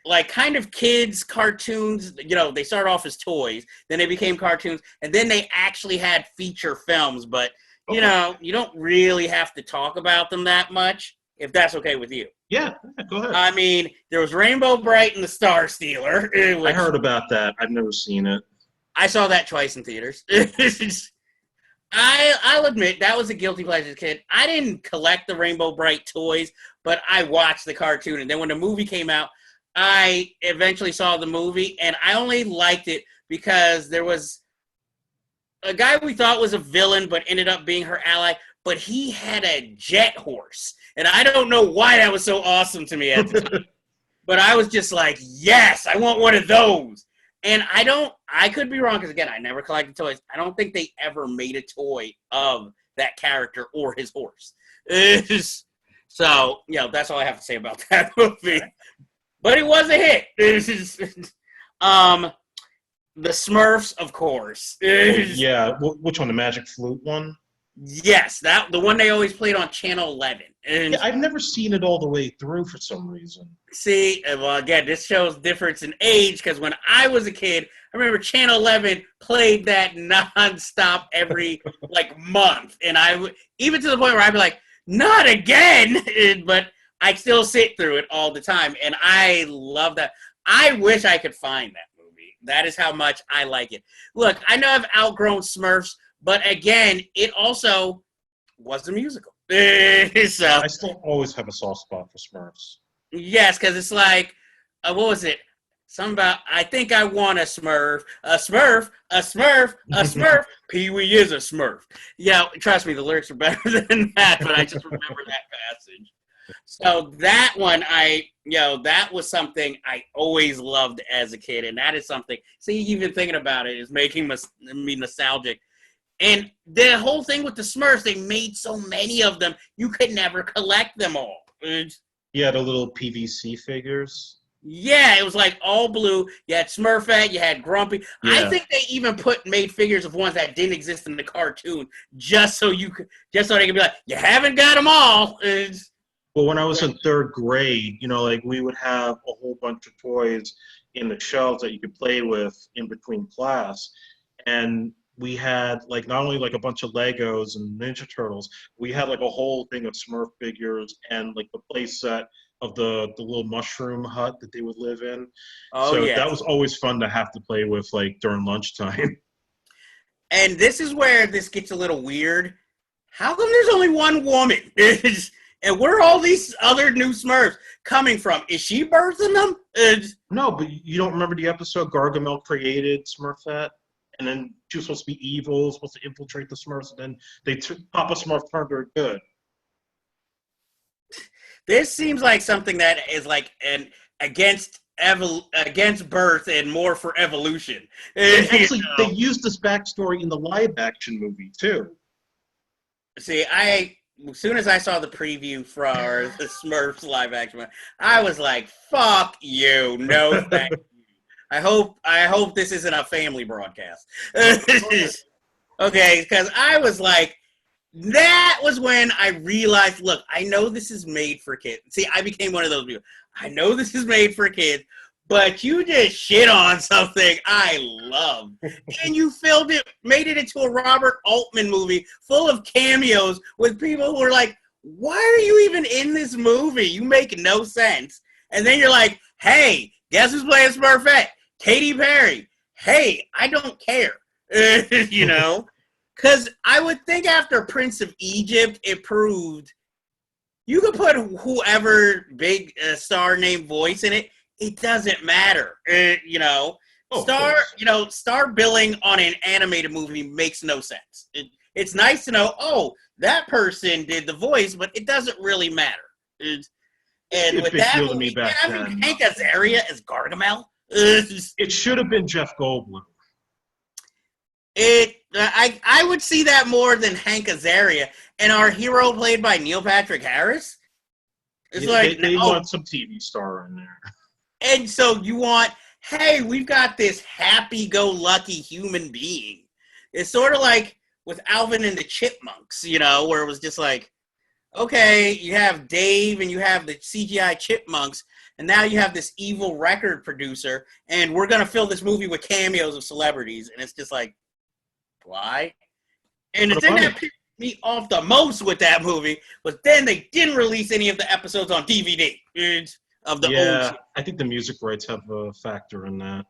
like kind of kids cartoons. They started off as toys, then they became cartoons, and then they actually had feature films. But you don't really have to talk about them that much, if that's okay with you. Yeah, go ahead. I mean, there was Rainbow Brite and the Starstealer. I heard about that. I've never seen it. I saw that twice in theaters. I'll admit, that was a guilty pleasure as a kid. I didn't collect the Rainbow Brite toys, but I watched the cartoon. And then when the movie came out, I eventually saw the movie, and I only liked it because there was a guy we thought was a villain, but ended up being her ally, but he had a jet horse. And I don't know why that was so awesome to me at the time. But I was just like, yes, I want one of those. And I could be wrong because, again, I never collected toys. I don't think they ever made a toy of that character or his horse. So, that's all I have to say about that movie. But it was a hit. The Smurfs, of course. Yeah, which one, the Magic Flute one? Yes, the one they always played on Channel 11. And yeah, I've never seen it all the way through for some reason. See, well, again, this shows difference in age, because when I was a kid, I remember Channel 11 played that nonstop every, month. And even to the point where I'd be like, not again! But I'd still sit through it all the time, and I love that. I wish I could find that movie. That is how much I like it. Look, I know I've outgrown Smurfs, but again, it also was a musical. So, I still always have a soft spot for Smurfs. Yes, because it's like, what was it? Something about, I think I want a Smurf, a Smurf, a Smurf, a Smurf. Pee-wee is a Smurf. Yeah, trust me, the lyrics are better than that, but I just remember that passage. So that one, that was something I always loved as a kid, and that is something, see, even thinking about it is making me nostalgic. And the whole thing with the Smurfs, they made so many of them, you could never collect them all. Yeah, the little PVC figures. Yeah, it was like all blue. You had Smurfette, you had Grumpy. Yeah. I think they even made figures of ones that didn't exist in the cartoon just so they could be like, you haven't got them all. Well, when I was in third grade, we would have a whole bunch of toys in the shelves that you could play with in between class. And we had not only a bunch of Legos and Ninja Turtles, we had a whole thing of Smurf figures and the play set of the little mushroom hut that they would live in. Oh, so yes. That was always fun to have to play with during lunchtime. And this is where this gets a little weird. How come there's only one woman? And where are all these other new Smurfs coming from? Is she birthing them? No, but you don't remember the episode Gargamel created Smurfette? And then she was supposed to be evil, supposed to infiltrate the Smurfs, and then Papa Smurf turned her good. This seems like something that is against birth and more for evolution. Actually, they used this backstory in the live-action movie, too. See, as soon as I saw the preview for the Smurfs live-action, I was like, fuck you, no thank you. I hope this isn't a family broadcast. Okay, because I was like, that was when I realized, look, I know this is made for kids. See, I became one of those people. I know this is made for kids, but you just shit on something I love. And you made it into a Robert Altman movie full of cameos with people who are like, why are you even in this movie? You make no sense. And then you're like, hey, guess who's playing Smurfette? Katy Perry. Hey, I don't care. Because I would think after Prince of Egypt, it proved you could put whoever big star name voice in it. It doesn't matter. Star billing on an animated movie makes no sense. It's nice to know, that person did the voice, but it doesn't really matter. And with that movie, having Hank Azaria as Gargamel, It should have been Jeff Goldblum. I would see that more than Hank Azaria, and our hero played by Neil Patrick Harris. It's They want some TV star in there. And so you want, hey, we've got this happy-go-lucky human being. It's sort of like with Alvin and the Chipmunks, where it was just like, okay, you have Dave and you have the CGI Chipmunks, and now you have this evil record producer, and we're going to fill this movie with cameos of celebrities. And it's just like, why? And the thing that pissed me off the most with that movie was then they didn't release any of the episodes on DVD of the old shit. I think the music rights have a factor in that.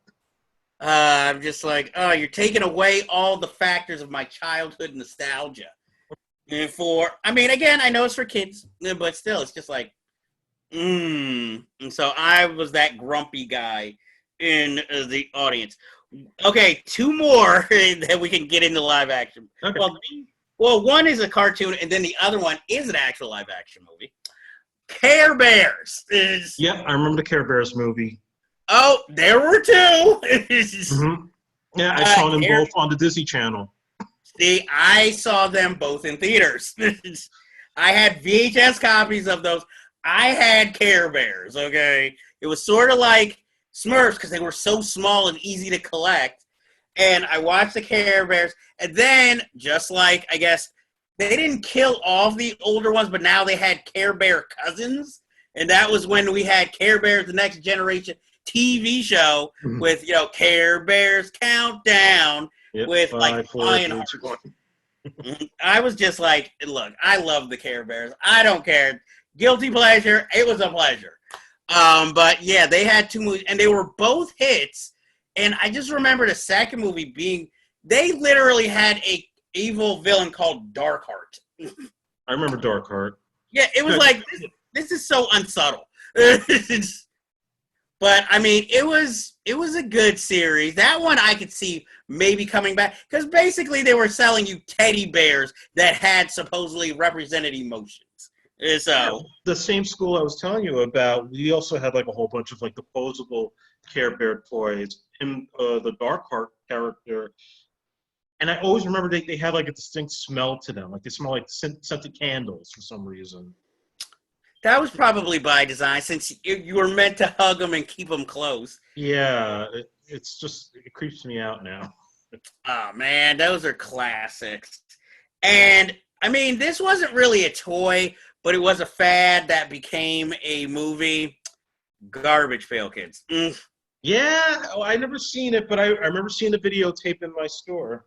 I'm just like, oh, you're taking away all the factors of my childhood nostalgia. And again, I know it's for kids, but still, it's just like, And so I was that grumpy guy in the audience. Okay, two more that we can get into live action. Okay. Well, one is a cartoon, and then the other one is an actual live action movie. Care Bears. Yeah, I remember the Care Bears movie. Oh, there were two. Mm-hmm. Yeah, I saw them both on the Disney Channel. See, I saw them both in theaters. I had VHS copies of those. I had Care Bears, okay? It was sort of like Smurfs because they were so small and easy to collect. And I watched the Care Bears. And then, just like, I guess, they didn't kill all of the older ones, but now they had Care Bear cousins. And that was when we had Care Bears, the Next Generation TV show with, Care Bears Countdown with, like, Lionheart. I was just like, look, I love the Care Bears. I don't care. Guilty pleasure. It was a pleasure. But, yeah, they had two movies, and they were both hits. And I just remember the second movie being, they literally had a evil villain called Darkheart. I remember Darkheart. Yeah, it was like, this is so unsubtle. But, I mean, it was a good series. That one I could see maybe coming back. Because basically they were selling you teddy bears that had supposedly represented emotions. So the same school I was telling you about, we also had like a whole bunch of like the posable Care Bear toys. And the Darkheart character, and I always remember they had like a distinct smell to them. Like they smell like scented candles for some reason. That was probably by design, since you were meant to hug them and keep them close. Yeah, it creeps me out now. Oh, man, those are classics. And, I mean, this wasn't really a toy, but it was a fad that became a movie. Garbage Pail Kids. Yeah, I never seen it, but I remember seeing the videotape in my store.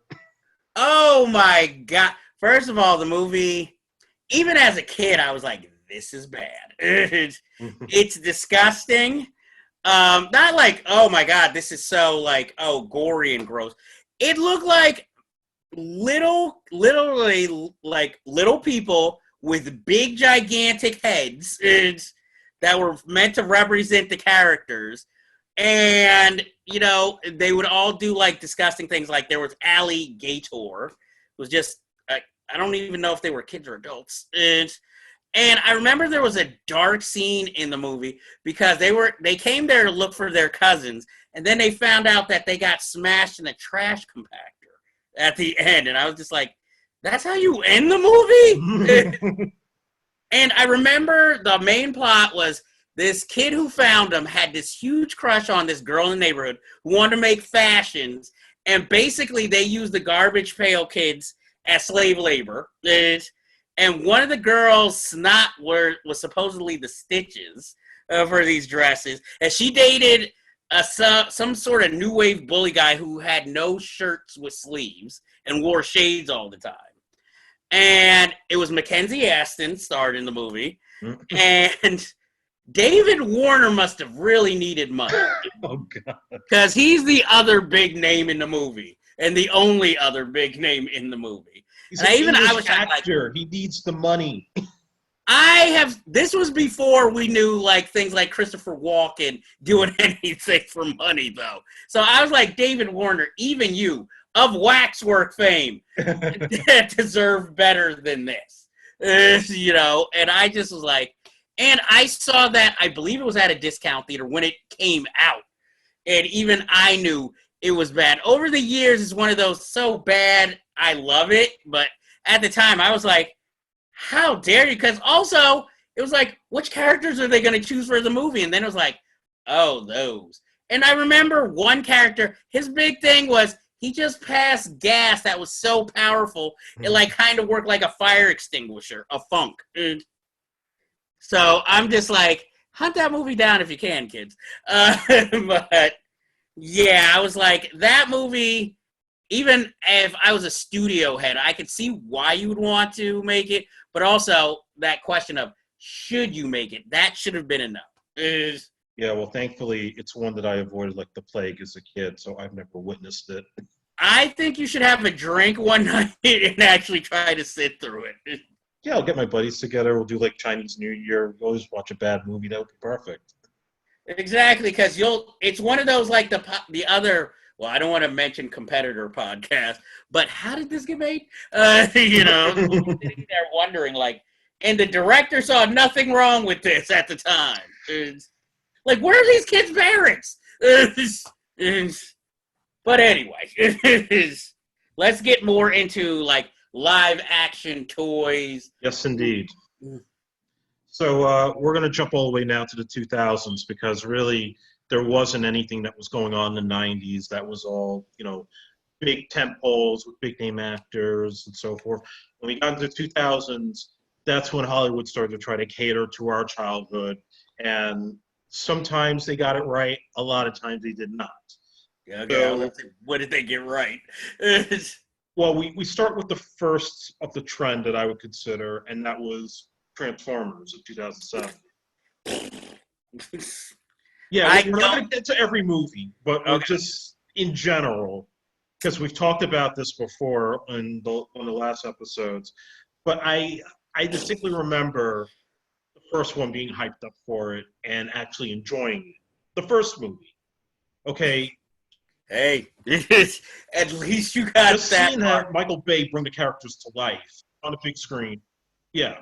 Oh, my God. First of all, the movie, even as a kid, I was like, this is bad. It's disgusting. Not like, oh my God, this is so like, oh, gory and gross. It looked like literally like little people with big, gigantic heads that were meant to represent the characters. And, they would all do like disgusting things. Like there was Alligator. It was just, I don't even know if they were kids or adults. And I remember there was a dark scene in the movie because they came there to look for their cousins, and then they found out that they got smashed in a trash compactor at the end. And I was just like, that's how you end the movie? And I remember the main plot was this kid who found them had this huge crush on this girl in the neighborhood who wanted to make fashions. And basically they used the Garbage Pail Kids as slave labor. And one of the girls' snot was supposedly the stitches for these dresses. And she dated some sort of new wave bully guy who had no shirts with sleeves and wore shades all the time. And it was Mackenzie Astin starred in the movie. And David Warner must have really needed money. Oh, God. Because he's the other big name in the movie. And the only other big name in the movie. He's I was actor. Like, he needs the money. This was before we knew like things like Christopher Walken doing anything for money, though. So I was like, David Warner, even you of Waxwork fame deserve better than this. And I just was like, and I saw that, I believe it was at a discount theater when it came out. And even I knew it was bad. Over the years, it's one of those so bad, I love it. But at the time, I was like, how dare you? Because also, it was like, which characters are they going to choose for the movie? And then it was like, oh, those. And I remember one character, his big thing was he just passed gas that was so powerful, it like kind of worked like a fire extinguisher, a funk. So I'm just like, hunt that movie down if you can, kids. But yeah, I was like, that movie, even if I was a studio head, I could see why you would want to make it, but also that question of, should you make it? That should have been enough. Yeah, well, thankfully, it's one that I avoided like the plague as a kid, so I've never witnessed it. I think you should have a drink one night and actually try to sit through it. Yeah, I'll get my buddies together. We'll do like Chinese New Year. We'll always watch a bad movie. That would be perfect. Exactly, because it's one of those like the other, well, I don't want to mention competitor podcast, but how did this get made? Sitting there wondering, like, and the director saw nothing wrong with this at the time. Like, where are these kids' parents? But anyway, let's get more into, like, live action toys. Yes, indeed. So we're going to jump all the way now to the 2000s because really there wasn't anything that was going on in the 90s that was all, big tentpoles with big name actors and so forth. When we got into the 2000s, that's when Hollywood started to try to cater to our childhood. And sometimes they got it right. A lot of times they did not. Okay, so, what did they get right? Well, we start with the first of the trend that I would consider, and that was Transformers of 2007. Yeah, we're not going to get to every movie, but just in general, because we've talked about this before on the last episodes. But I distinctly remember the first one being hyped up for it and actually enjoying it. The first movie. Okay. Hey, at least you got just that. Seeing that Michael Bay bring the characters to life on a big screen. Yeah.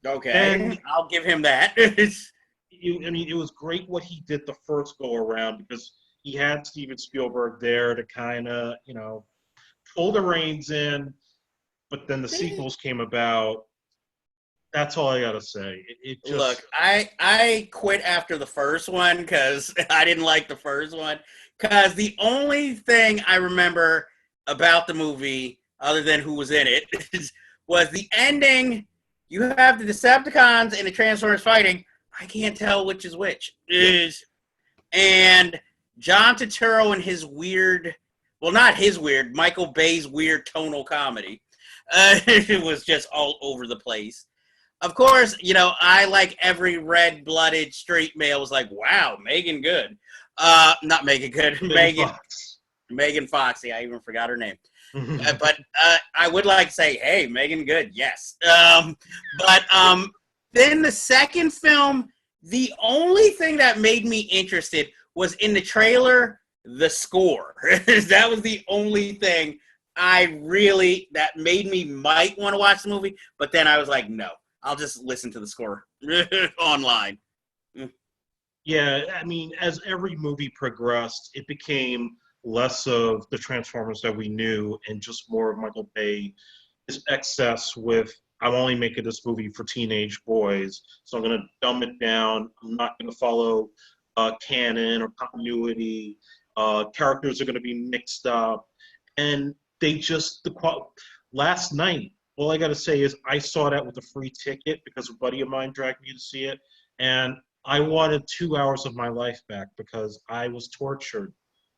Okay. And I'll give him that. It was great what he did the first go around because he had Steven Spielberg there to kind of, pull the reins in, but then the sequels came about. That's all I gotta say. It just... Look, I quit after the first one because I didn't like the first one. Because the only thing I remember about the movie, other than who was in it, was the ending. You have the Decepticons and the Transformers fighting. I can't tell which is which. And John Turturro and his weird, well, not his weird, Michael Bay's weird tonal comedy. It was just all over the place. Of course, I, like every red-blooded straight male, was like, wow, Megan Good. Not Megan Good. Megan Fox. Yeah, I even forgot her name. But I would like to say, hey, Megan Good, yes. But then the second film, the only thing that made me interested was in the trailer, the score. That was the only thing that made me might want to watch the movie. But then I was like, no, I'll just listen to the score online. Yeah, as every movie progressed, it became less of the Transformers that we knew and just more of Michael Bay, his excess with, I'm only making this movie for teenage boys, so I'm going to dumb it down. I'm not going to follow canon or continuity. Characters are going to be mixed up. And last night, all I got to say is I saw that with a free ticket because a buddy of mine dragged me to see it. And I wanted 2 hours of my life back because I was tortured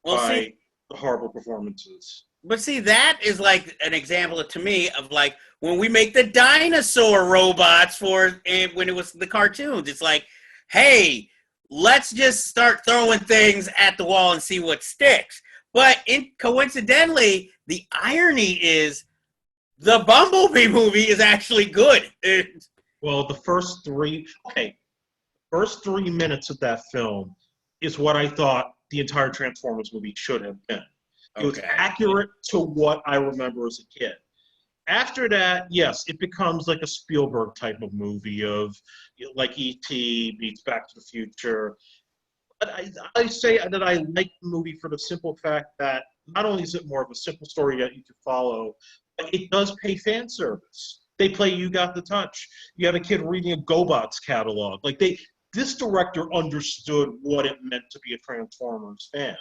by the horrible performances. But see, that is like an example to me of like when we make the dinosaur robots when it was the cartoons. It's like, hey, let's just start throwing things at the wall and see what sticks. But coincidentally, the irony is the Bumblebee movie is actually good. Well, the first 3 minutes of that film is what I thought the entire Transformers movie should have been. It was accurate to what I remember as a kid. After that, yes, it becomes like a Spielberg type of movie of like E.T. meets Back to the Future. But I say that I like the movie for the simple fact that not only is it more of a simple story that you can follow, but it does pay fan service. They play You Got the Touch. You have a kid reading a GoBots catalog. This director understood what it meant to be a Transformers fan.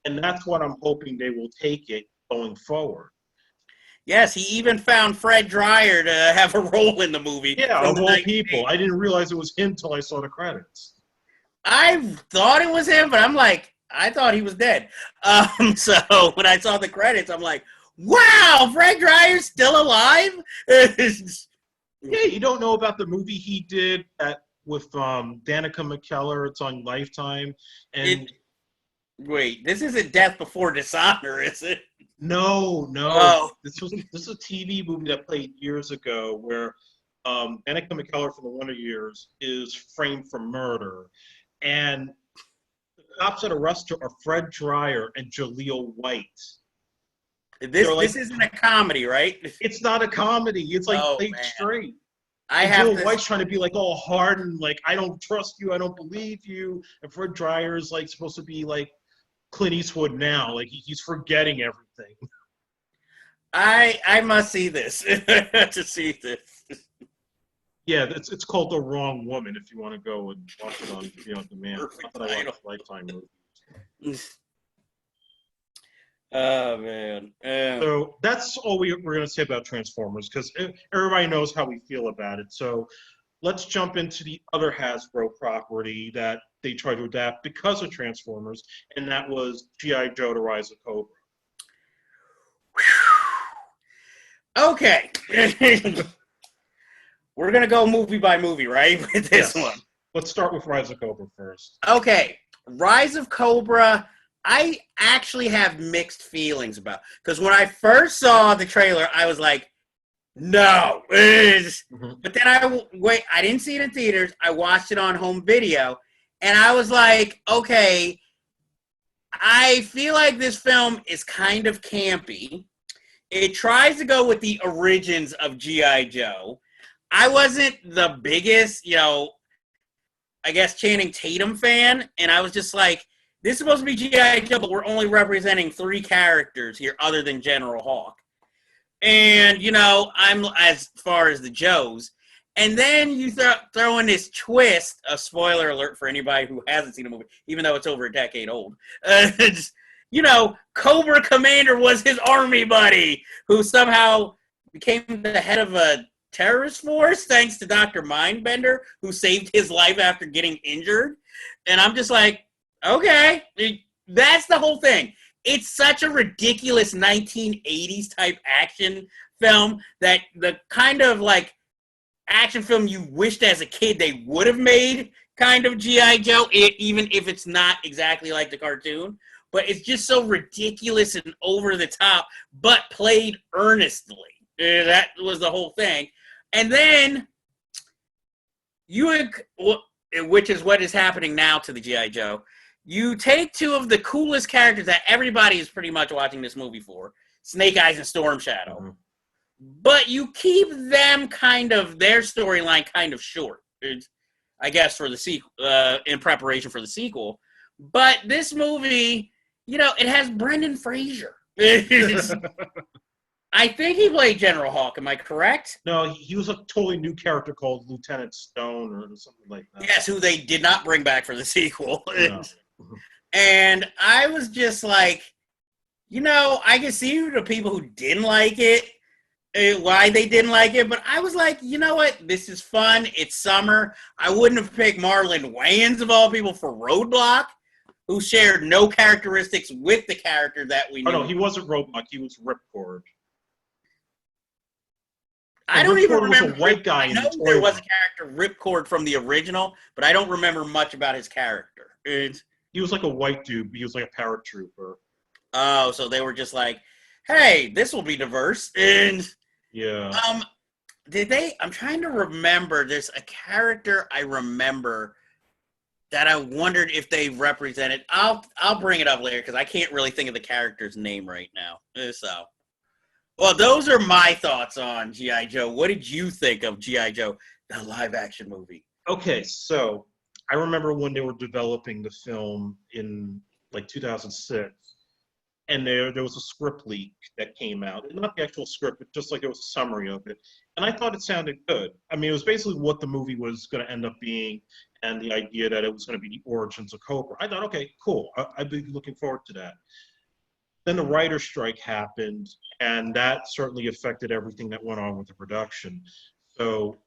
And that's what I'm hoping they will take it going forward. Yes, he even found Fred Dryer to have a role in the movie. Yeah, of all people. I didn't realize it was him until I saw the credits. I thought it was him, but I'm like, I thought he was dead. So when I saw the credits, I'm like, wow, Fred Dryer's still alive? Yeah, you don't know about the movie he did with Danica McKellar. It's on Lifetime. And wait, this isn't Death Before Dishonor, is it? No. Oh. This is a TV movie that played years ago where Danica McKellar from the Wonder Years is framed for murder. And the cops that arrest her are Fred Dryer and Jaleel White. This isn't a comedy, right? It's not a comedy. It's played straight. Jaleel White's trying to be all hard and I don't trust you, I don't believe you. And Fred Dryer is supposed to be Clint Eastwood now. He's forgetting everything. I must see this to see this. Yeah, it's called The Wrong Woman if you want to go and watch it on demand. Not that I watch Lifetime movies. Oh, man. So that's all we're going to say about Transformers because everybody knows how we feel about it. So let's jump into the other Hasbro property that they tried to adapt because of Transformers, and that was G.I. Joe: The Rise of Cobra. Okay. We're going to go movie by movie, right, with this one? Let's start with Rise of Cobra first. Okay. Rise of Cobra, I actually have mixed feelings about. Because when I first saw the trailer, I was like, no. But then I didn't see it in theaters. I watched it on home video. And I was like, okay, I feel like this film is kind of campy. It tries to go with the origins of G.I. Joe. I wasn't the biggest, I guess Channing Tatum fan, and I was just like, this is supposed to be G.I. Joe, but we're only representing 3 characters here other than General Hawk. And, I'm as far as the Joes. And then you throw in this twist, a spoiler alert for anybody who hasn't seen the movie, even though it's over a decade old. Cobra Commander was his army buddy, who somehow became the head of a terrorist force thanks to Dr. Mindbender, who saved his life after getting injured. And I'm just like, okay, that's the whole thing. It's such a ridiculous 1980s type action film that the kind of action film you wished as a kid they would have made kind of G.I. Joe, even if it's not exactly like the cartoon. But it's just so ridiculous and over the top, but played earnestly. That was the whole thing. And then, which is what is happening now to the G.I. Joe, you take 2 of the coolest characters that everybody is pretty much watching this movie for, Snake Eyes and Storm Shadow, but you keep them their storyline kind of short, I guess, for the sequel, in preparation for the sequel. But this movie, it has Brendan Fraser. I think he played General Hawk. Am I correct? No, he was a totally new character called Lieutenant Stone or something like that. Yes, who they did not bring back for the sequel. No. And I was just like, I can see the people who didn't like it, why they didn't like it, but I was like, you know what? This is fun. It's summer. I wouldn't have picked Marlon Wayans, of all people, for Roadblock, who shared no characteristics with the character that we knew. Oh, no, he wasn't Roadblock. He was Ripcord. I don't even remember. Was a white guy. I know there was a character, Ripcord, from the original, but I don't remember much about his character. He was like a white dude. He was like a paratrooper. Oh, so they were just like, hey, this will be diverse. And yeah. I'm trying to remember. There's a character I remember that I wondered if they represented. I'll bring it up later because I can't really think of the character's name right now. So, well, those are my thoughts on G.I. Joe. What did you think of G.I. Joe, the live action movie? Okay, so I remember when they were developing the film in like 2006, and there was a script leak that came out. Not the actual script, but just like it was a summary of it. And I thought it sounded good. I mean, it was basically what the movie was going to end up being, and the idea that it was going to be the origins of Cobra. I thought, okay, cool. I'd be looking forward to that. Then the writer's strike happened, and that certainly affected everything that went on with the production. So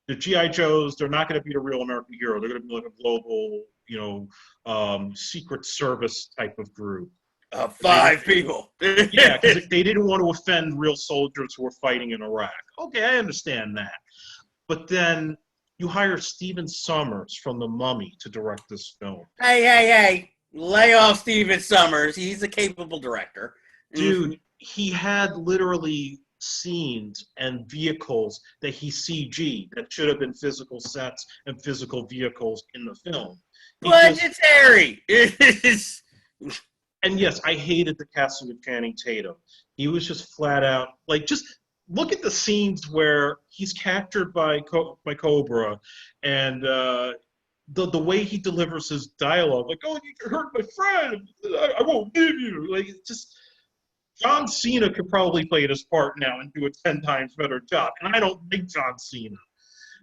the G.I. Joes, they're not going to be a real American hero. They're going to be like a global, Secret Service type of group. 5 people. Yeah, because they didn't want to offend real soldiers who were fighting in Iraq. Okay, I understand that. But then you hire Stephen Sommers from The Mummy to direct this film. Hey. Lay off Stephen Sommers. He's a capable director. Dude, he had literally scenes and vehicles that he CG'd that should have been physical sets and physical vehicles in the film. Budgetary! And yes, I hated the casting of Channing Tatum. He was just flat out, like, just look at the scenes where he's captured by Cobra, and the way he delivers his dialogue, like, oh, you hurt my friend, I won't leave you. Like, it's just, John Cena could probably play this part now and do a 10 times better job. And I don't think John Cena.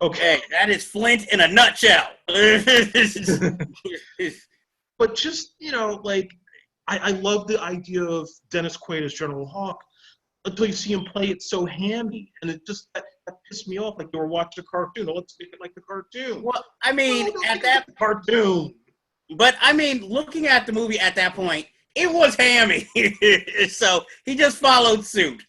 Okay. That is Flint in a nutshell. But just, I love the idea of Dennis Quaid as General Hawk until you see him play it so hammy. And it just, that pissed me off. Like they were watching a cartoon. Oh, let's make it like the cartoon. Well, I mean, at that cartoon. But, I mean, looking at the movie at that point, it was hammy. So he just followed suit.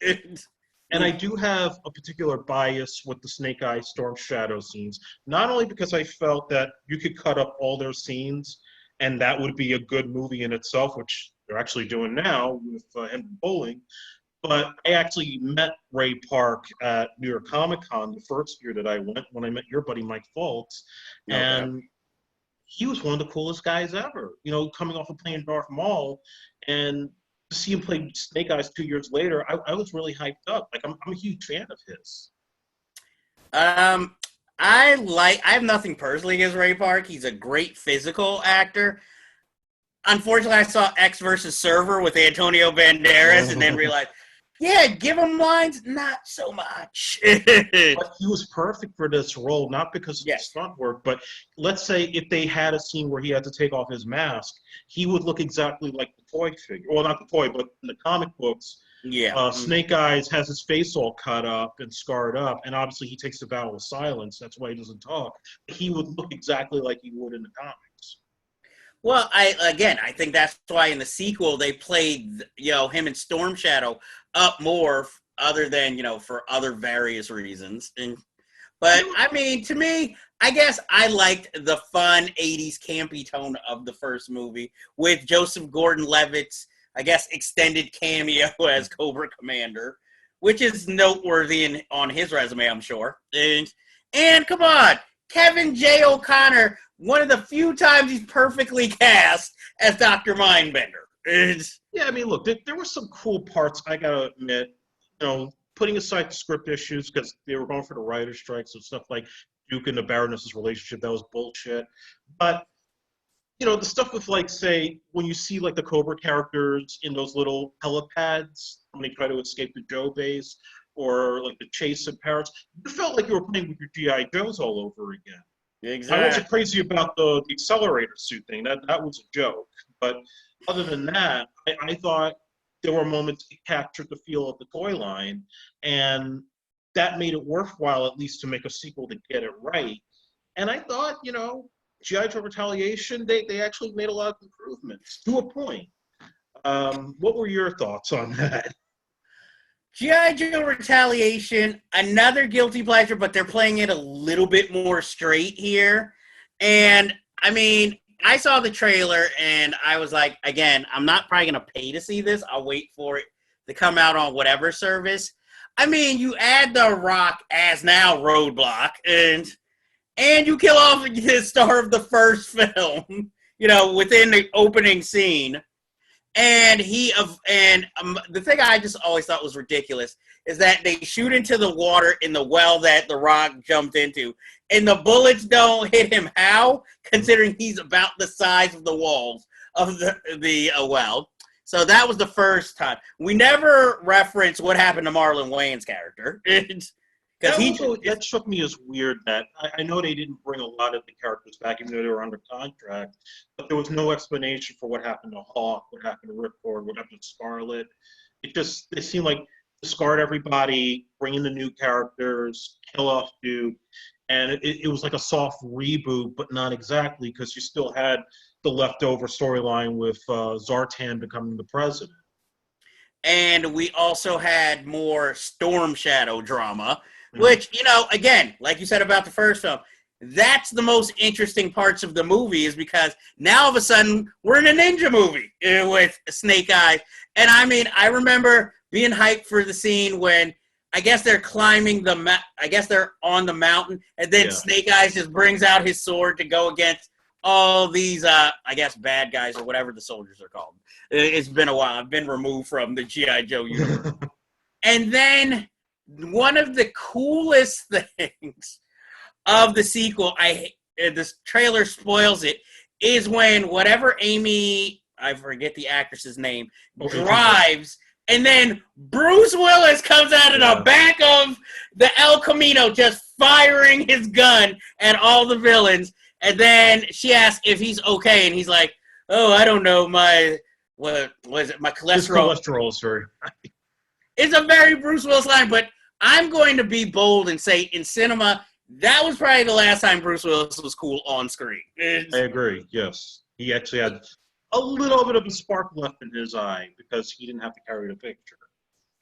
And I do have a particular bias with the Snake Eyes Storm Shadow scenes, not only because I felt that you could cut up all their scenes and that would be a good movie in itself, which they're actually doing now with Henry Bowling, but I actually met Ray Park at New York Comic Con the first year that I went, when I met your buddy Mike Fultz, and he was one of the coolest guys ever, coming off of playing Darth Maul, and to see him play Snake Eyes 2 years later, I was really hyped up. Like, I'm a huge fan of his. I have nothing personally against Ray Park. He's a great physical actor. Unfortunately, I saw X versus Server with Antonio Banderas and then realized, yeah, give him lines, not so much. But he was perfect for this role, not because of the stunt work, but let's say if they had a scene where he had to take off his mask, he would look exactly like the toy figure. Well, not the toy, but in the comic books, Snake Eyes has his face all cut up and scarred up, and obviously he takes the vow of silence. That's why he doesn't talk. He would look exactly like he would in the comics. Well, I think that's why in the sequel they played, him and Storm Shadow up more, other than, for other various reasons. But, I mean, to me, I guess I liked the fun 80s campy tone of the first movie with Joseph Gordon-Levitt's, I guess, extended cameo as Cobra Commander, which is noteworthy on his resume, I'm sure. And come on, Kevin J. O'Connor, one of the few times he's perfectly cast as Dr. Mindbender. Yeah, I mean, look, there were some cool parts, I gotta admit, putting aside the script issues, because they were going for the writer's strike, so stuff like Duke and the Baroness's relationship, that was bullshit. But, the stuff with, like, say, when you see, like, the Cobra characters in those little helipads, when they try to escape the Joe base, or, like, the chase in Paris, you felt like you were playing with your G.I. Joes all over again. Exactly. I wasn't crazy about the accelerator suit thing. That was a joke. But other than that, I thought there were moments that captured the feel of the toy line, and that made it worthwhile, at least, to make a sequel to get it right. And I thought, G.I. Joe Retaliation, they actually made a lot of improvements, to a point. What were your thoughts on that? G.I. Joe Retaliation, another guilty pleasure, but they're playing it a little bit more straight here. And, I mean, I saw the trailer, and I was like, again, I'm not probably going to pay to see this. I'll wait for it to come out on whatever service. I mean, you add The Rock as now Roadblock, and you kill off the star of the first film, within the opening scene. And the thing I just always thought was ridiculous is that they shoot into the water in the well that the Rock jumped into, and the bullets don't hit him. How? Considering he's about the size of the walls of the well. So that was the first time. We never referenced what happened to Marlon Wayans' character. That struck me as weird that I know they didn't bring a lot of the characters back even though they were under contract, but there was no explanation for what happened to Hawk, what happened to Ripcord, what happened to Scarlet. It seemed like discard everybody, bring in the new characters, kill off Duke, and it was like a soft reboot, but not exactly because you still had the leftover storyline with Zartan becoming the president. And we also had more Storm Shadow drama, which, again, like you said about the first film, that's the most interesting parts of the movie is because now all of a sudden we're in a ninja movie with Snake Eyes. And I remember being hyped for the scene when I guess they're climbing I guess they're on the mountain, and then Snake Eyes just brings out his sword to go against all these, I guess, bad guys or whatever the soldiers are called. It's been a while. I've been removed from the G.I. Joe universe. And then one of the coolest things of the sequel, this trailer spoils it, is when whatever Amy, I forget the actress's name, drives, and then Bruce Willis comes out of the back of the El Camino just firing his gun at all the villains. And then she asks if he's okay, and he's like, "Oh, I don't know, my cholesterol." His cholesterol is very high. It's a very Bruce Willis line, but I'm going to be bold and say in cinema, that was probably the last time Bruce Willis was cool on screen. I agree, yes. He actually had a little bit of a spark left in his eye because he didn't have to carry the picture.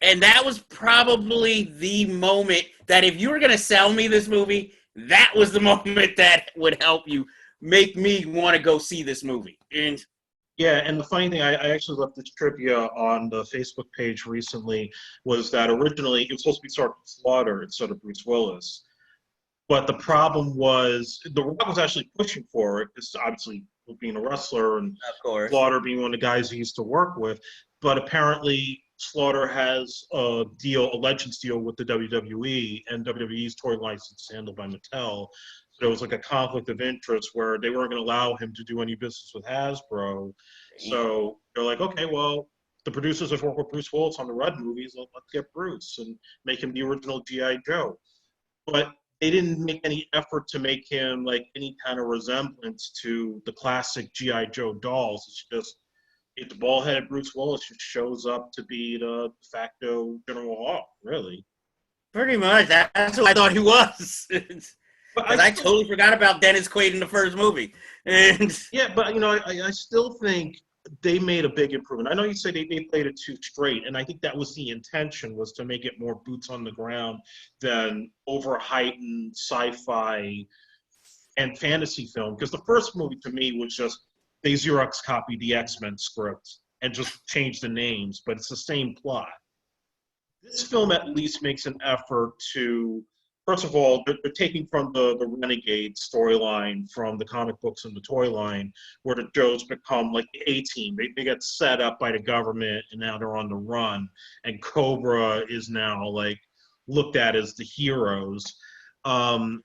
And that was probably the moment that if you were going to sell me this movie, that was the moment that would help you make me want to go see this movie. And the funny thing, I actually left this trivia on the Facebook page recently, was that originally it was supposed to be Sergeant Slaughter instead of Bruce Willis. But the problem was, The Rock was actually pushing for it, because obviously being a wrestler and Slaughter being one of the guys he used to work with. But apparently Slaughter has a Legends deal with the WWE, and WWE's toy license is handled by Mattel. So there was like a conflict of interest where they weren't going to allow him to do any business with Hasbro. So they're like, okay, well, the producers have worked with Bruce Willis on the Rudd movies. Let's get Bruce and make him the original G.I. Joe. But they didn't make any effort to make him like any kind of resemblance to the classic G.I. Joe dolls. It's bald-headed Bruce Willis who shows up to be the de facto General Hawk, really. Pretty much. That's who I thought he was. But I totally forgot about Dennis Quaid in the first movie. But I still think they made a big improvement. I know you say they played it too straight, and I think that was the intention, was to make it more boots on the ground than over-heightened sci-fi and fantasy film. Because the first movie, to me, was just they Xerox copied the X-Men script and just changed the names, but it's the same plot. This film at least makes an effort to, first of all, they're taking from the Renegade storyline from the comic books and the toy line, where the Joes become like the A-team. They get set up by the government, and now they're on the run. And Cobra is now like looked at as the heroes. The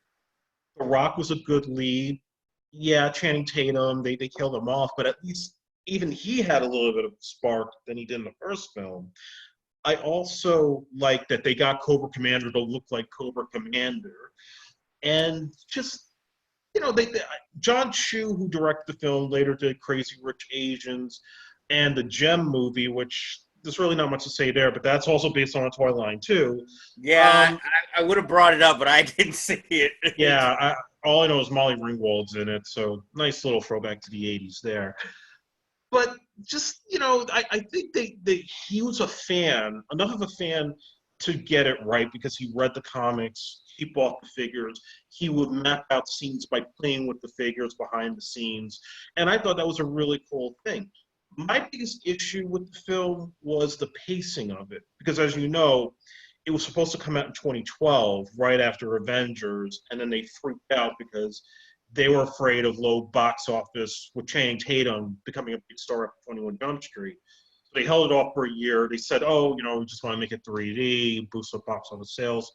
Rock was a good lead. Yeah, Channing Tatum, they killed him off, but at least even he had a little bit of spark than he did in the first film. I also like that they got Cobra Commander to look like Cobra Commander. And just, John Chu, who directed the film, later did Crazy Rich Asians and the Gem movie, which there's really not much to say there, but that's also based on a toy line, too. Yeah, I would have brought it up, but I didn't see it. All I know is Molly Ringwald's in it, so nice little throwback to the 80s there. But just, I think he was a fan, enough of a fan to get it right, because he read the comics, he bought the figures, he would map out scenes by playing with the figures behind the scenes, and I thought that was a really cool thing. My biggest issue with the film was the pacing of it, because as you know, it was supposed to come out in 2012, right after Avengers, and then they freaked out because they were afraid of low box office with Channing Tatum becoming a big star after 21 Jump Street. They held it off for a year. They said, oh, we just want to make it 3D, boost up box office sales.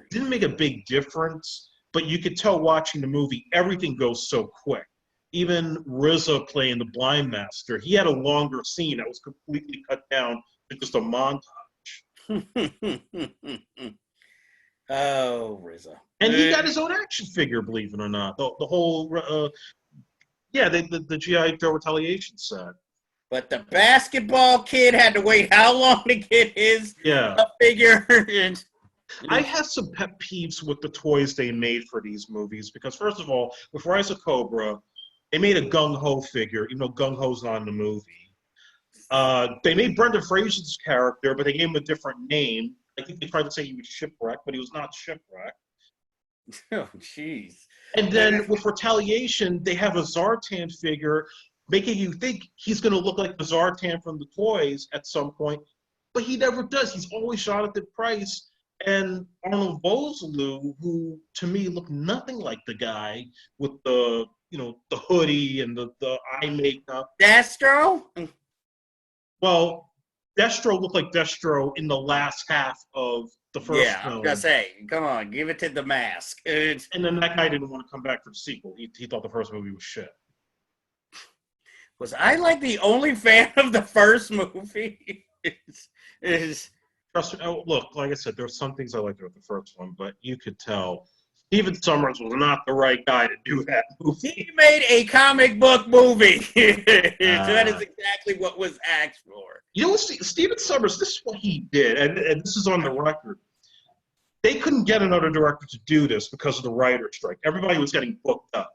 It didn't make a big difference, but you could tell watching the movie, everything goes so quick. Even RZA playing the Blind Master, he had a longer scene that was completely cut down to just a montage. Oh, RZA. And he got his own action figure, believe it or not. The whole, the G.I. Joe Retaliation set. But the basketball kid had to wait how long to get his figure? I have some pet peeves with the toys they made for these movies because, first of all, with Rise of Cobra, they made a Gung-Ho figure, even though Gung-Ho's not in the movie. They made Brendan Fraser's character, but they gave him a different name. I think they tried to say he was shipwrecked, but he was not shipwrecked. Oh, jeez. And then with Retaliation, they have a Zartan figure, making you think he's going to look like the Zartan from the toys at some point, but he never does. He's always Jonathan Pryce and Arnold Vosloo, who to me looked nothing like the guy with the the hoodie and the eye makeup. Destro? Well, Destro looked like Destro in the last half of the first film. Yeah, I'm gonna say, come on, give it to the mask. And then that guy didn't want to come back for the sequel. He thought the first movie was shit. Was I like the only fan of the first movie? Trust me, look, like I said, there were some things I liked about the first one, but you could tell Steven Summers was not the right guy to do that movie. He made a comic book movie. So that is exactly what was asked for. You know what, Steven Summers, this is what he did, and this is on the record. They couldn't get another director to do this because of the writer's strike. Everybody was getting booked up.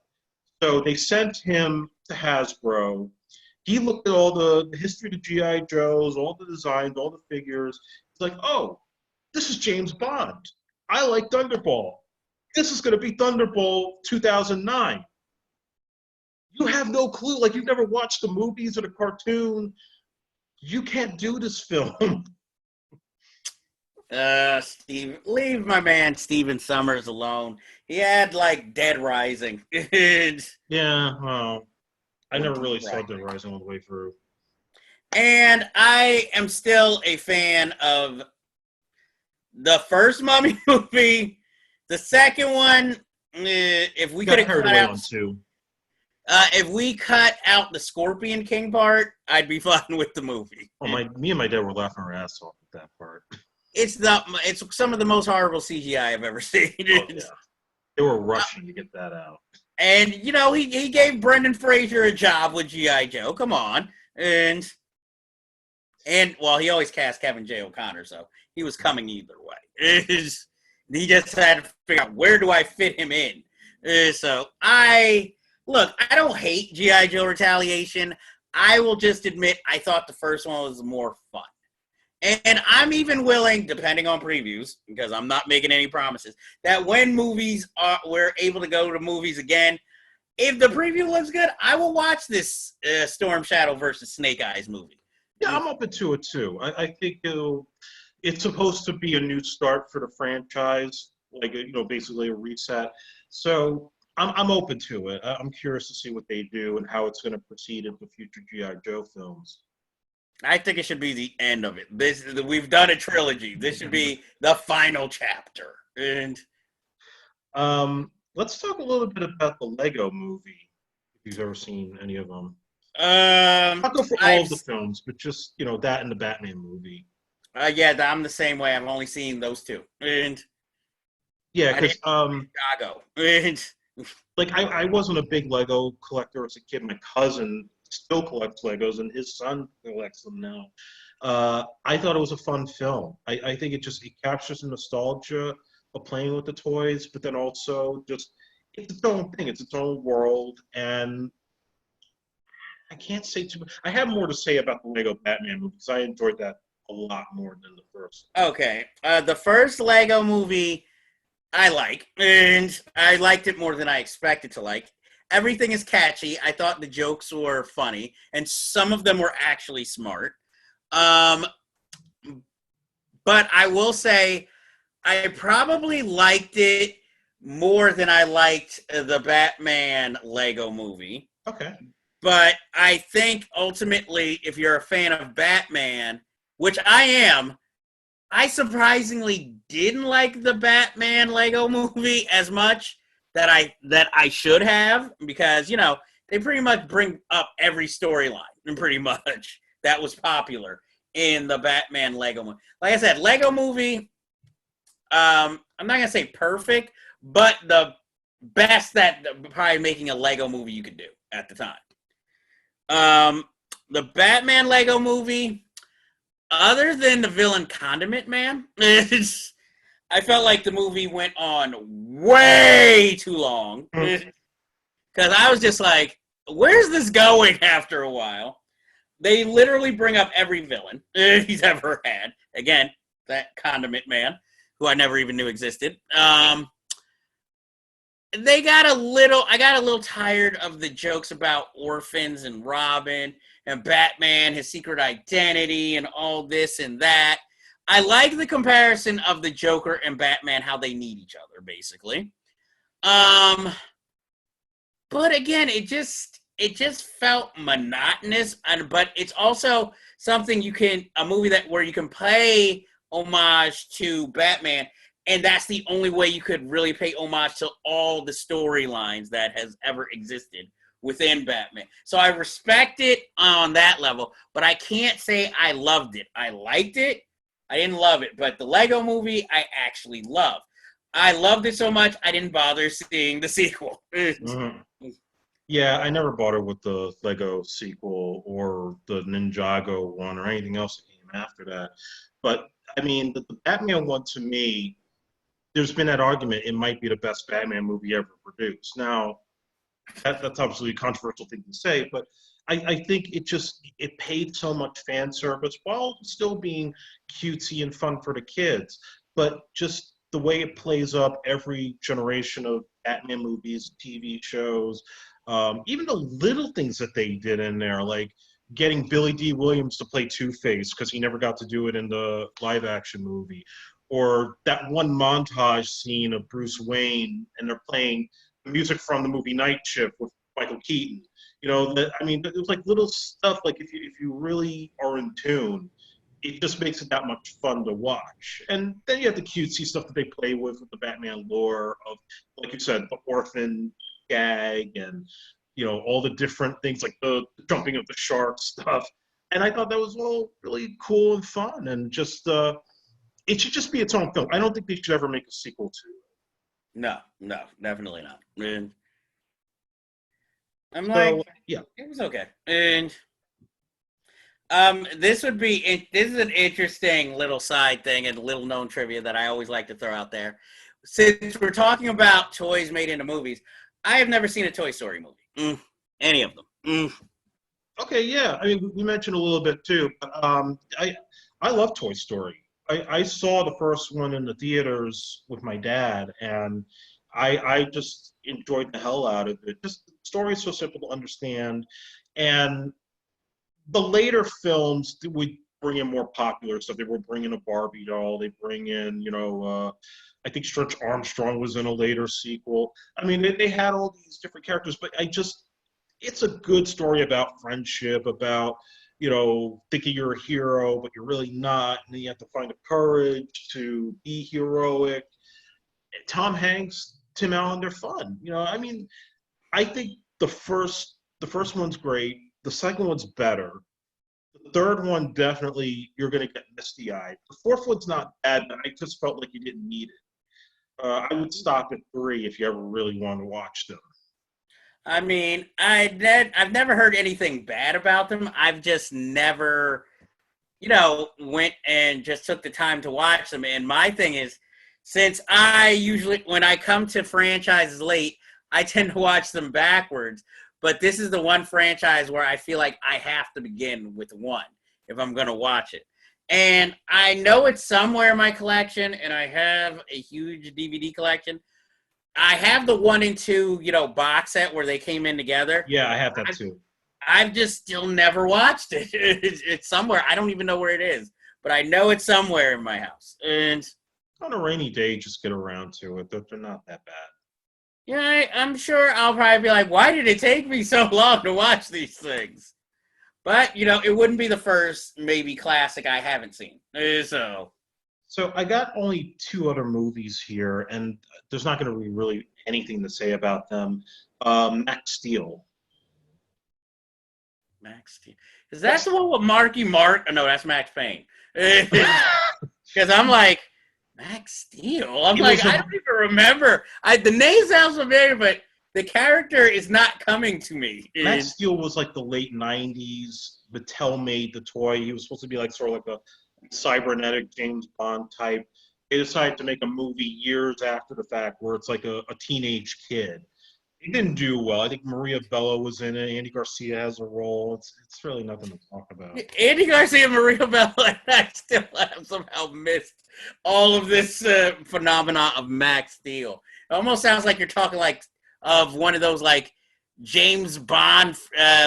So they sent him to Hasbro. He looked at all the history of the G.I. Joes, all the designs, all the figures. It's like, oh, this is James Bond. I like Thunderball. This is going to be Thunderball 2009. You have no clue. Like, you've never watched the movies or the cartoon. You can't do this film. Steve, leave my man Steven Summers alone. He had, like, Dead Rising. Yeah, well, I never really saw Dead Rising all the way through. And I am still a fan of the first Mummy movie. The second one, if we could have cut out, if we cut out the Scorpion King part, I'd be fine with the movie. Oh, me and my dad were laughing our ass off at that part. It's some of the most horrible CGI I've ever seen. Oh, yeah. They were rushing to get that out. And he gave Brendan Fraser a job with G.I. Joe. Come on, and well, he always cast Kevin J. O'Connor, so he was coming either way. He just had to figure out, where do I fit him in? So I don't hate G.I. Joe Retaliation. I will just admit I thought the first one was more fun. And I'm even willing, depending on previews, because I'm not making any promises, that when we're able to go to movies again, if the preview looks good, I will watch this Storm Shadow versus Snake Eyes movie. Yeah, I'm open to it too. I think it's supposed to be a new start for the franchise, like basically a reset. So I'm open to it. I'm curious to see what they do and how it's going to proceed into future G.I. Joe films. I think it should be the end of it. We've done a trilogy. This should be the final chapter. And let's talk a little bit about the Lego movie. If you've ever seen any of them. I'll go for all of the films, but just that and the Batman movie. Yeah, I'm the same way. I've only seen those two. And yeah, because Chicago. Like I wasn't a big Lego collector as a kid. My cousin still collects Legos, and his son collects them now. I thought it was a fun film. I think it captures the nostalgia of playing with the toys, but then also just it's its own thing. It's its own world, and I can't say too much. I have more to say about the Lego Batman movie because I enjoyed that a lot more than the first. Okay, the first Lego movie I like, and I liked it more than I expected to like. Everything is catchy. I thought the jokes were funny, and some of them were actually smart. But I will say I probably liked it more than I liked the Batman Lego movie. Okay. But I think ultimately, if you're a fan of Batman, which I am, I surprisingly didn't like the Batman Lego movie as much that I should have, because they pretty much bring up every storyline and pretty much that was popular in the Batman Lego movie. Like I said, Lego movie, I'm not gonna say perfect, but the best that probably making a Lego movie you could do at the time. The Batman Lego movie, other than the villain Condiment Man, I felt like the movie went on way too long. Because I was just like, where's this going after a while? They literally bring up every villain he's ever had. Again, that Condiment Man, who I never even knew existed. I got a little tired of the jokes about orphans and Robin and Batman, his secret identity, and all this and that. I like the comparison of the Joker and Batman, how they need each other, basically. But again, it just felt monotonous, but it's also something a movie where you can pay homage to Batman, and that's the only way you could really pay homage to all the storylines that has ever existed within Batman. So I respect it on that level, but I can't say I loved it. I liked it. I didn't love it, but the Lego movie I actually loved. I loved it so much I didn't bother seeing the sequel. Yeah, I never bothered with the Lego sequel or the Ninjago one or anything else that came after that. But I mean, the Batman one, to me, there's been that argument it might be the best Batman movie ever produced. Now, that's obviously a controversial thing to say, but I think it paid so much fan service while still being cutesy and fun for the kids. But just the way it plays up every generation of Batman movies, TV shows, even the little things that they did in there, like getting Billy D. Williams to play Two-Face because he never got to do it in the live-action movie, or that one montage scene of Bruce Wayne and they're playing music from the movie Night Shift with Michael Keaton. It was like little stuff. Like if you really are in tune, it just makes it that much fun to watch. And then you have the cutesy stuff that they play with the Batman lore of, like you said, the orphan gag and all the different things like the jumping of the shark stuff. And I thought that was all really cool and fun, and just it should just be its own film. I don't think they should ever make a sequel to it. No, definitely not. And I'm yeah, it was okay. And this is an interesting little side thing and little known trivia that I always like to throw out there. Since we're talking about toys made into movies, I have never seen a Toy Story movie. Any of them. Okay, yeah. I mean, we mentioned a little bit too, but I love Toy Story. I saw the first one in the theaters with my dad, and I just enjoyed the hell out of it. Just the story is so simple to understand, and the later films would bring in more popular stuff. They were bringing a Barbie doll. They bring in, I think Stretch Armstrong was in a later sequel. I mean, they had all these different characters, but it's a good story about friendship, about thinking you're a hero, but you're really not, and then you have to find the courage to be heroic. Tom Hanks, Tim Allen, they're fun. I think the first one's great. The second one's better. The third one, definitely, you're going to get misty-eyed. The fourth one's not bad, but I just felt like you didn't need it. I would stop at 3 if you ever really want to watch them. I mean, I've never heard anything bad about them. I've just never, went and just took the time to watch them. And my thing is, since when I come to franchises late, I tend to watch them backwards. But this is the one franchise where I feel like I have to begin with one if I'm going to watch it. And I know it's somewhere in my collection, and I have a huge DVD collection. I have the 1 and 2, box set where they came in together. Yeah, I have that too. I've just still never watched it. It's somewhere. I don't even know where it is, but I know it's somewhere in my house. And on a rainy day, just get around to it. They're not that bad. Yeah, I'm sure I'll probably be like, why did it take me so long to watch these things? But, it wouldn't be the first, maybe, classic I haven't seen. So I got only two other movies here, and there's not going to be really anything to say about them. Max Steel. Max Steel. Is that the one with Marky Mark? Oh, no, that's Max Payne. Because I'm like, Max Steel? I don't even remember. The name sounds familiar, but the character is not coming to me. Max Steel was like the late 90s. Mattel made the toy. He was supposed to be like sort of like a cybernetic James Bond type. They decided to make a movie years after the fact where it's like a teenage kid. It didn't do well. I think Maria Bello was in it. Andy Garcia has a role. It's really nothing to talk about. Andy Garcia and Maria Bello, and I still have somehow missed all of this phenomena of Max Steel. It almost sounds like you're talking like of one of those like James Bond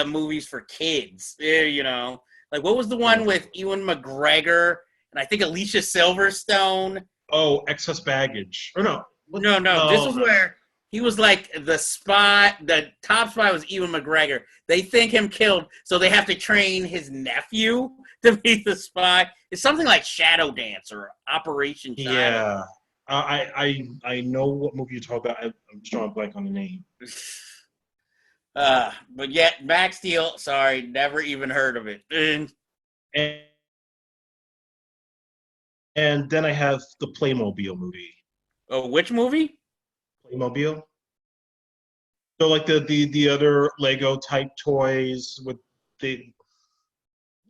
movies for kids. Like what was the one with Ewan McGregor and I think Alicia Silverstone? Oh, Excess Baggage. Or no. No. This was where he was like the spy. The top spy was Ewan McGregor. They think him killed, so they have to train his nephew to be the spy. It's something like Shadow Dance or Operation Shadow. Yeah. I know what movie you're talking about. I'm just drawing a blank on the name. But yet, Max Steel, sorry, never even heard of it. And then I have the Playmobil movie. Oh, which movie? Playmobil. So like the other Lego type toys with you've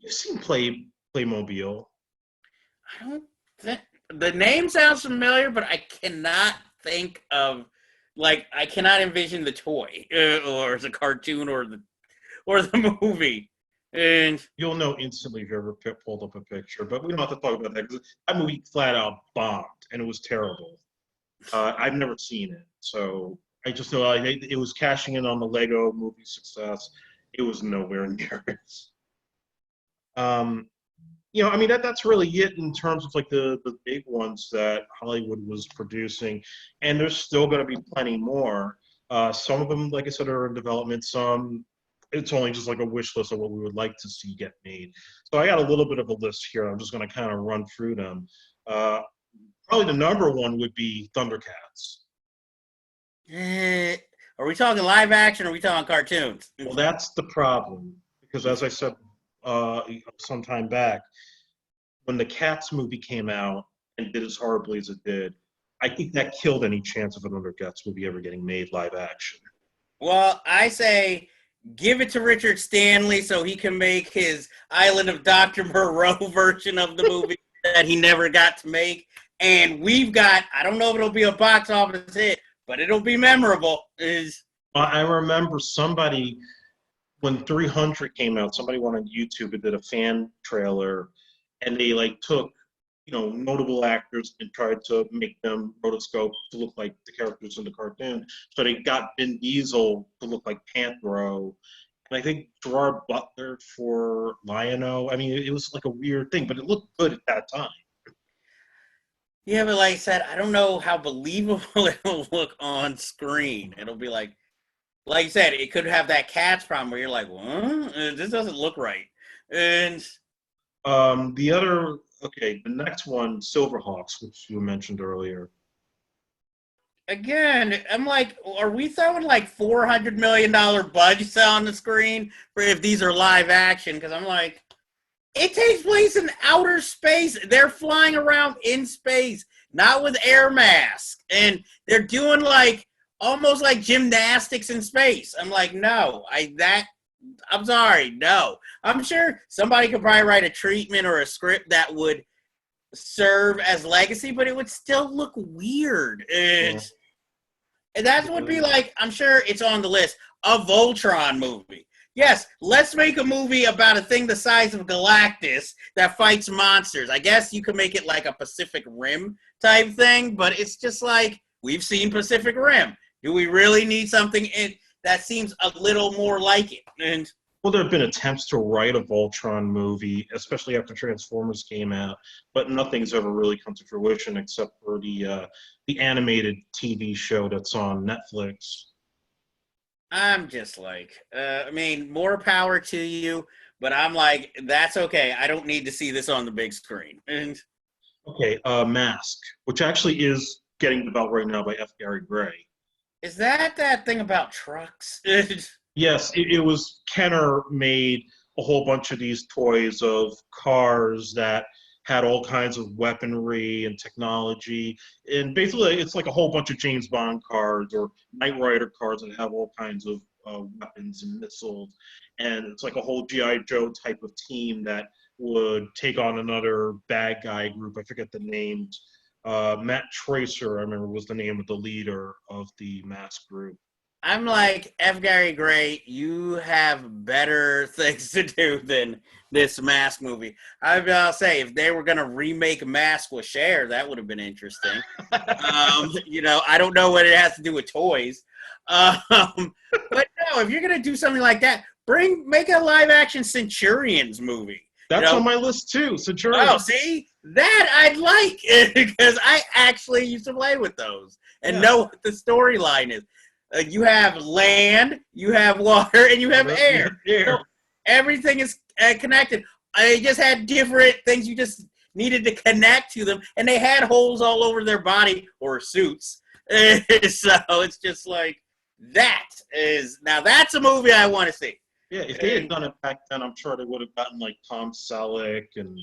seen Playmobil. I don't think the name sounds familiar, but I cannot think of I cannot envision the toy or the cartoon or the movie. And you'll know instantly if you ever pulled up a picture, but we don't have to talk about that because that movie flat out bombed and it was terrible. I've never seen it, so I just know it was cashing in on the Lego movie success. It was nowhere near it. That's really it in terms of like the big ones that Hollywood was producing, and there's still going to be plenty more. Some of them, like I said, are in development. Some, it's only just like a wish list of what we would like to see get made. So I got a little bit of a list here. I'm just going to kind of run through them. Probably the number one would be Thundercats. Are we talking live action or are we talking cartoons? Well, that's the problem. Because as I said some time back, when the Cats movie came out and did as horribly as it did, I think that killed any chance of a Thundercats movie ever getting made live action. Well, I say give it to Richard Stanley so he can make his Island of Dr. Moreau version of the movie that he never got to make. And we've got, I don't know if it'll be a box office hit, but it'll be memorable. I remember somebody, when 300 came out, somebody went on YouTube and did a fan trailer, and they took, notable actors and tried to make them rotoscope to look like the characters in the cartoon. So they got Vin Diesel to look like Panthro, and I think Gerard Butler for Lion-O. I mean, it was like a weird thing, but it looked good at that time. Yeah, but like I said, I don't know how believable it'll look on screen. It'll be like you said, it could have that Cats problem where you're like, what? This doesn't look right. And the next one, Silverhawks, which you mentioned earlier. Again, I'm like, are we throwing like $400 million budgets on the screen for if these are live action? Because I'm like, it takes place in outer space. They're flying around in space, not with air masks. And they're doing almost like gymnastics in space. I'm like, no, I'm sorry, no. I'm sure somebody could probably write a treatment or a script that would serve as legacy, but it would still look weird. And that would be I'm sure it's on the list, a Voltron movie. Yes, let's make a movie about a thing the size of Galactus that fights monsters. I guess you could make it like a Pacific Rim type thing, but it's just we've seen Pacific Rim. Do we really need something that seems a little more like it? And Well, there have been attempts to write a Voltron movie, especially after Transformers came out, but nothing's ever really come to fruition except for the animated TV show that's on Netflix. I'm just like, I mean, more power to you, but I'm like, that's okay. I don't need to see this on the big screen. And Okay, Mask, which actually is getting developed right now by F. Gary Gray. is that thing about trucks? Yes, it was Kenner made a whole bunch of these toys of cars that had all kinds of weaponry and technology. And basically, it's like a whole bunch of James Bond cars or Knight Rider cars that have all kinds of weapons and missiles. And it's like a whole G.I. Joe type of team that would take on another bad guy group. I forget the names. Matt Tracer, I remember, was the name of the leader of the Mask group. I'm like, F. Gary Gray, you have better things to do than this Mask movie. I'll say, if they were going to remake Mask with Cher, that would have been interesting. I don't know what it has to do with toys. But no, if you're going to do something like that, make a live-action Centurions movie. That's on my list, too, Centurions. Oh, see? That I'd like, because I actually used to play with those and know what the storyline is. You have land, you have water, and you have air. So everything is connected. They just had different things. You just needed to connect to them, and they had holes all over their body or suits. So it's just like that's a movie I want to see. Yeah, if they had done it back then, I'm sure they would have gotten like Tom Selleck and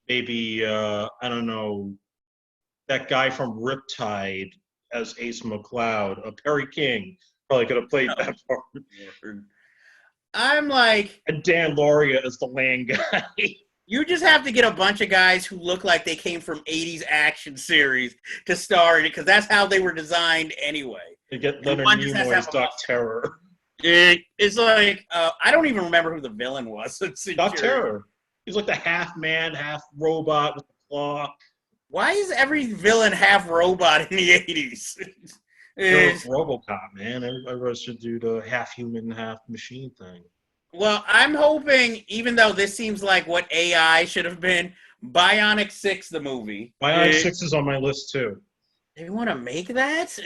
maybe I don't know, that guy from Riptide as Ace McCloud. Perry King probably could have played that part. I'm like, and Dan Lauria as the land guy. You just have to get a bunch of guys who look like they came from 80s action series to star in it, because that's how they were designed anyway. To get Leonard Nimoy as Doc Terror. It's like, I don't even remember who the villain was. Doc Terror. He's like the half man, half robot with the claw. Why is every villain half robot in the 80s? It's RoboCop, man. Everybody should do the half human, half machine thing. Well, I'm hoping, even though this seems like what AI should have been, Bionic 6, the movie. Bionic 6 is on my list, too. They want to make that?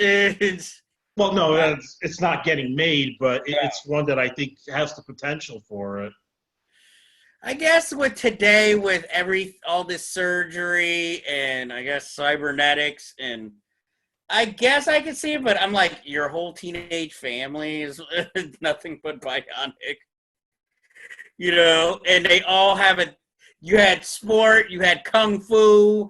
Well, no, it's not getting made, but it's one that I think has the potential for it. I guess with all this surgery and I guess cybernetics, and I guess I could see it, but I'm like, your whole teenage family is nothing but bionic. And they all have you had sport, you had kung fu,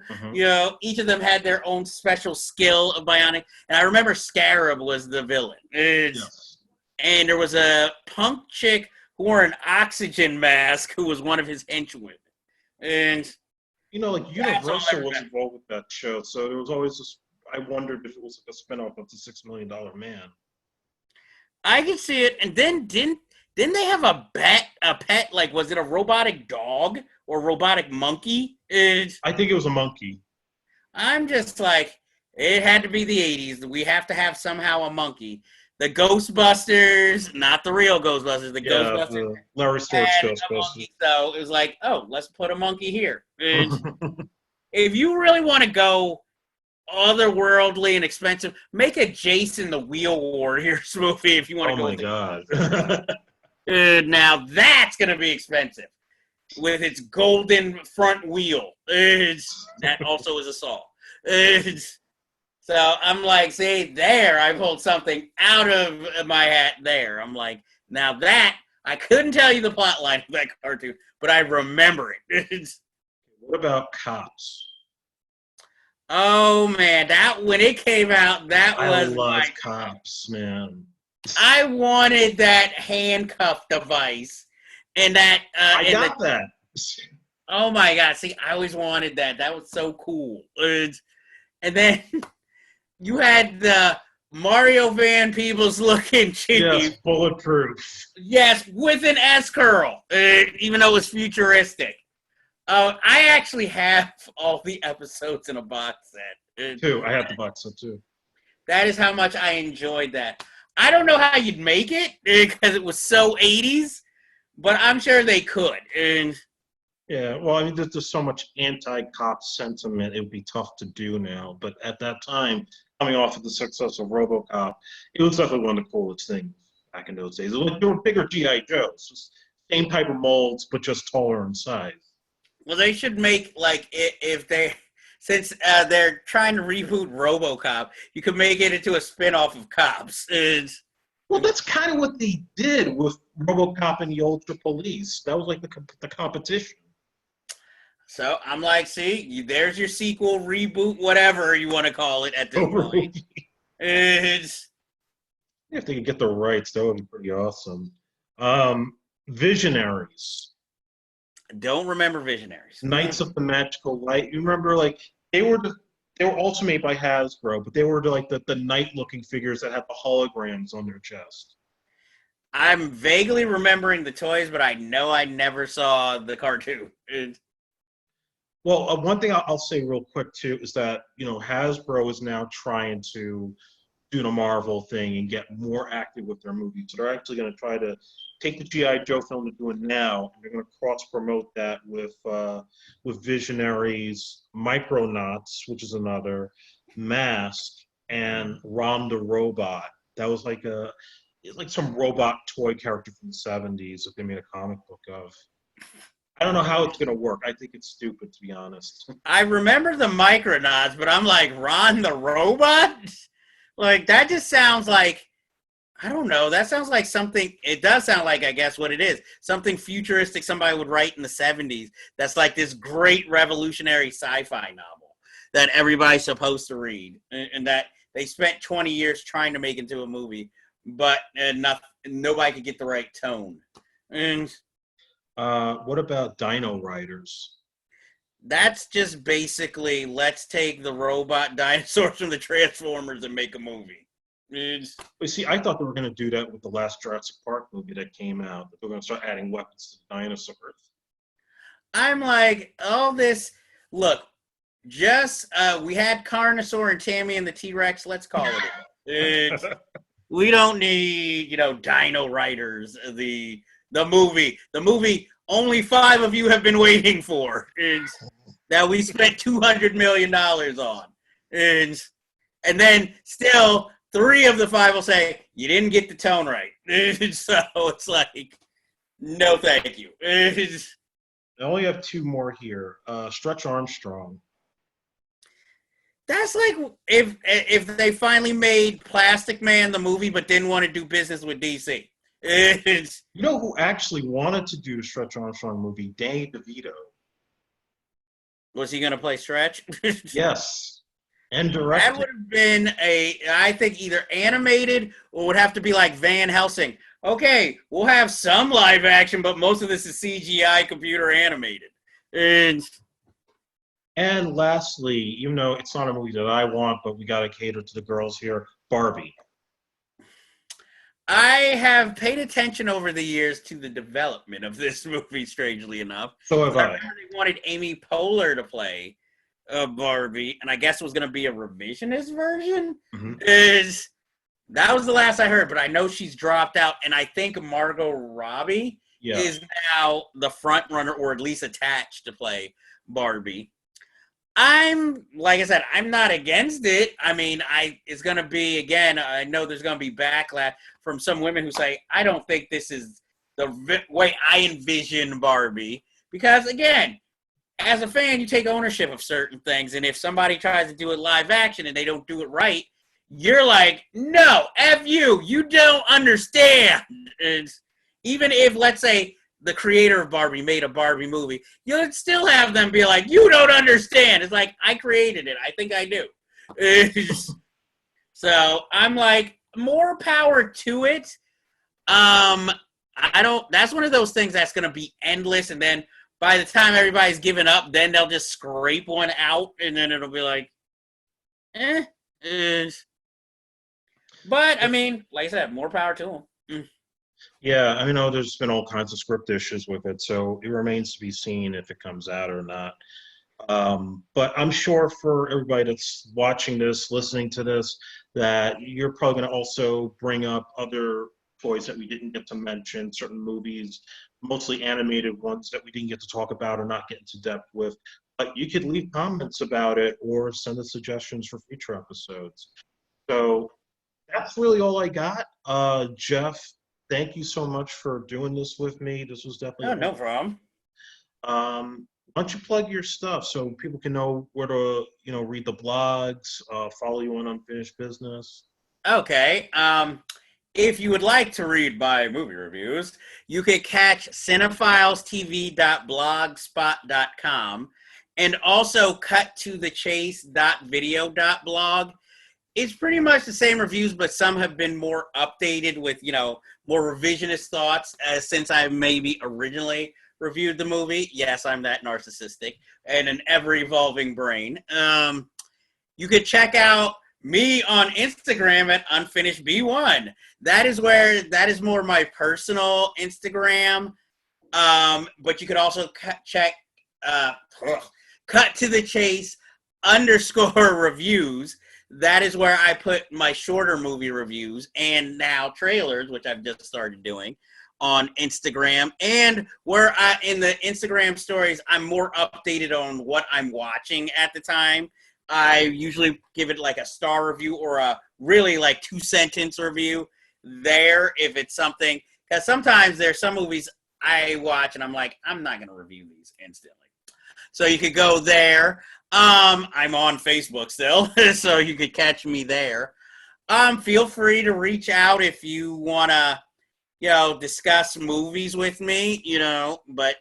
each of them had their own special skill of bionic. And I remember Scarab was the villain. Yes. And there was a punk chick who wore an oxygen mask who was one of his henchmen. And Universal was involved with that show, so there was always this, I wondered if it was like a spinoff of the $6 Million Man. I could see it. And then didn't they have a pet, like, was it a robotic dog or robotic monkey? I think it was a monkey. I'm just like, it had to be the 80s. We have to have somehow a monkey. The Ghostbusters, not the real Ghostbusters, Ghostbusters. The Larry Storch Ghostbusters. So it was like, oh, let's put a monkey here. If you really want to go otherworldly and expensive, make a Jason the Wheel Warriors movie if you want to go. Oh, my God. Now that's going to be expensive with its golden front wheel. That also is a saw. So I'm like, see, there, I pulled something out of my hat there. I'm like, now that, I couldn't tell you the plot line of that cartoon, but I remember it. What about Cops? Oh, man, when it came out, I love Cops, man. I wanted that handcuff device. And that... I got that. Oh, my God. See, I always wanted that. That was so cool. And then... You had the Mario Van Peebles looking Chief. Yes, bulletproof. Yes, with an S-curl, even though it was futuristic. I actually have all the episodes in a box set. Too. I have the box set, too. That is how much I enjoyed that. I don't know how you'd make it, because it was so 80s, but I'm sure they could. And Yeah, well, I mean, there's so much anti-cop sentiment, it would be tough to do now. But at that time, coming off of the success of RoboCop, it was definitely one of the coolest things back in those days. It was like doing bigger G.I. Joes, just same type of molds, but just taller in size. well, they should make like if they since they're trying to reboot RoboCop, you could make it into a spin-off of Cops. Well, that's kind of what they did with RoboCop and the Ultra Police. That was like the competition. So I'm like, see, there's your sequel, reboot, whatever you want to call it at this point. It's If they could get the rights, that would be pretty awesome. Visionaries, don't remember Visionaries. Knights of the Magical Light. You remember, like they were also made by Hasbro, but they were like the knight-looking figures that had the holograms on their chest. I'm vaguely remembering the toys, but I know I never saw the cartoon. Well, one thing I'll say real quick too is that Hasbro is now trying to do the Marvel thing and get more active with their movies. So they're actually going to try to take the G.I. Joe film they're doing now, and they're going to cross promote that with Visionaries, Micronauts, which is another, Mask, and Rom the Robot. That was like some robot toy character from the 70s that they made a comic book of. I don't know how it's going to work. I think it's stupid, to be honest. I remember the Micronauts, but I'm like, Ron the Robot? Like, that just sounds like, I don't know. That sounds like something, it does sound like, I guess, what it is. Something futuristic somebody would write in the 70s. That's like this great revolutionary sci-fi novel that everybody's supposed to read. And that they spent 20 years trying to make into a movie, but nobody could get the right tone. And what about Dino Riders? that's just basically, let's take the robot dinosaurs from the Transformers and make a movie. You see, I thought they were going to do that with the last Jurassic Park movie that came out. That they're going to start adding weapons to the dinosaurs. I'm like, all this, look, just, we had Carnosaur and Tammy and the T-Rex, let's call it. We don't need, Dino Riders, the movie only 5 of you have been waiting for, that we spent $200 million on. And then still 3 of the 5 will say, you didn't get the tone right. So it's like, no thank you. I only have 2 more here. Stretch Armstrong. That's like if they finally made Plastic Man the movie but didn't want to do business with DC. You know who actually wanted to do the Stretch Armstrong movie? Danny DeVito. Was he going to play Stretch? Yes. And directed. That would have been I think, either animated or would have to be like Van Helsing. Okay, we'll have some live action, but most of this is CGI computer animated. And lastly, even though it's not a movie that I want, but we got to cater to the girls here, Barbie. I have paid attention over the years to the development of this movie, strangely enough. So have I. Remember they wanted Amy Poehler to play Barbie, and I guess it was going to be a revisionist version. Mm-hmm. That was the last I heard, but I know she's dropped out, and I think Margot Robbie is now the front runner, or at least attached to play Barbie. Like I said, I'm not against it. I mean, it's going to be, again, I know there's going to be backlash from some women who say, I don't think this is the way I envision Barbie. Because, again, as a fan, you take ownership of certain things. And if somebody tries to do it live action and they don't do it right, you're like, no, F you. You don't understand. And even if, let's say, the creator of Barbie made a Barbie movie, you'd still have them be like, you don't understand. It's like, I created it. I think I do. So I'm like, more power to it. That's one of those things that's going to be endless. And then by the time everybody's given up, then they'll just scrape one out. And then it'll be like, But, I mean, like I said, more power to them. Yeah, I know there's been all kinds of script issues with it, so it remains to be seen if it comes out or not. But I'm sure for everybody that's watching this, listening to this, that you're probably going to also bring up other toys that we didn't get to mention, certain movies mostly animated ones that we didn't get to talk about or not get into depth with. But you could leave comments about it or send us suggestions for future episodes. So that's really all I got. Jeff, thank you so much for doing this with me. This was Oh, definitely no problem. why don't you plug your stuff so people can know where to, read the blogs, follow you on Unfinished Business. Okay. If you would like to read my movie reviews, you could catch cinephilestv.blogspot.com and also cuttothechase.video.blog. It's pretty much the same reviews, but some have been more updated with, more revisionist thoughts since I maybe originally reviewed the movie. Yes, I'm that narcissistic and an ever-evolving brain. You could check out me on Instagram at unfinishedb1. That is more my personal Instagram. But you could also check cut to the chase _ reviews. That is where I put my shorter movie reviews and now trailers, which I've just started doing on Instagram, and where in the Instagram stories, I'm more updated on what I'm watching at the time. I usually give it like a star review or a really like 2-sentence review there if it's something, because sometimes there's some movies I watch and I'm like, I'm not going to review these instantly. So you could go there. I'm on Facebook still, so you could catch me there. Feel free to reach out if you want to, discuss movies with me, but,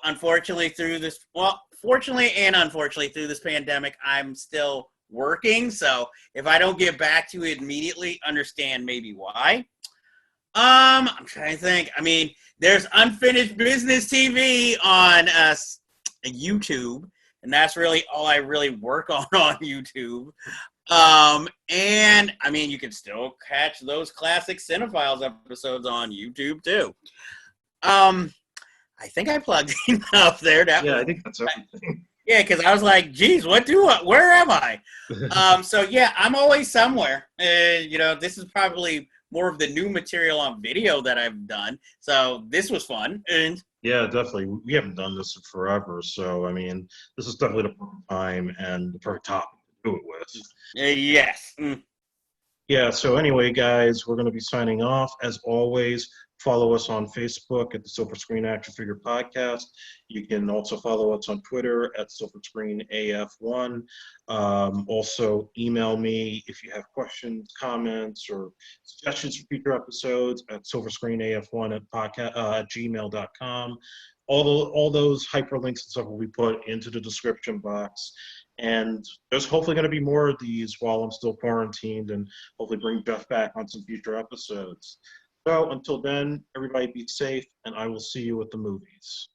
unfortunately fortunately and unfortunately through this pandemic, I'm still working. So if I don't get back to it immediately, understand maybe why. I'm trying to think. I mean, there's Unfinished Business TV on YouTube, and that's really all I really work on YouTube. And I mean, you can still catch those classic Cinephiles episodes on YouTube too. I think I plugged enough there. I think that's everything. Yeah, because I was like, geez, where am I? So yeah, I'm always somewhere. This is probably more of the new material on video that I've done. So this was fun. And yeah, definitely. We haven't done this in forever. So, I mean, this is definitely the perfect time and the perfect topic to do it with. Yes. Mm. Yeah, so anyway, guys, we're going to be signing off. As always, follow us on Facebook at the Silver Screen Action Figure Podcast. You can also follow us on Twitter at SilverScreenAF1. Also, email me if you have questions, comments, or suggestions for future episodes at SilverScreenAF1 at gmail.com. All those hyperlinks and stuff will be put into the description box. And there's hopefully going to be more of these while I'm still quarantined, and hopefully bring Jeff back on some future episodes. So until then, everybody be safe, and I will see you at the movies.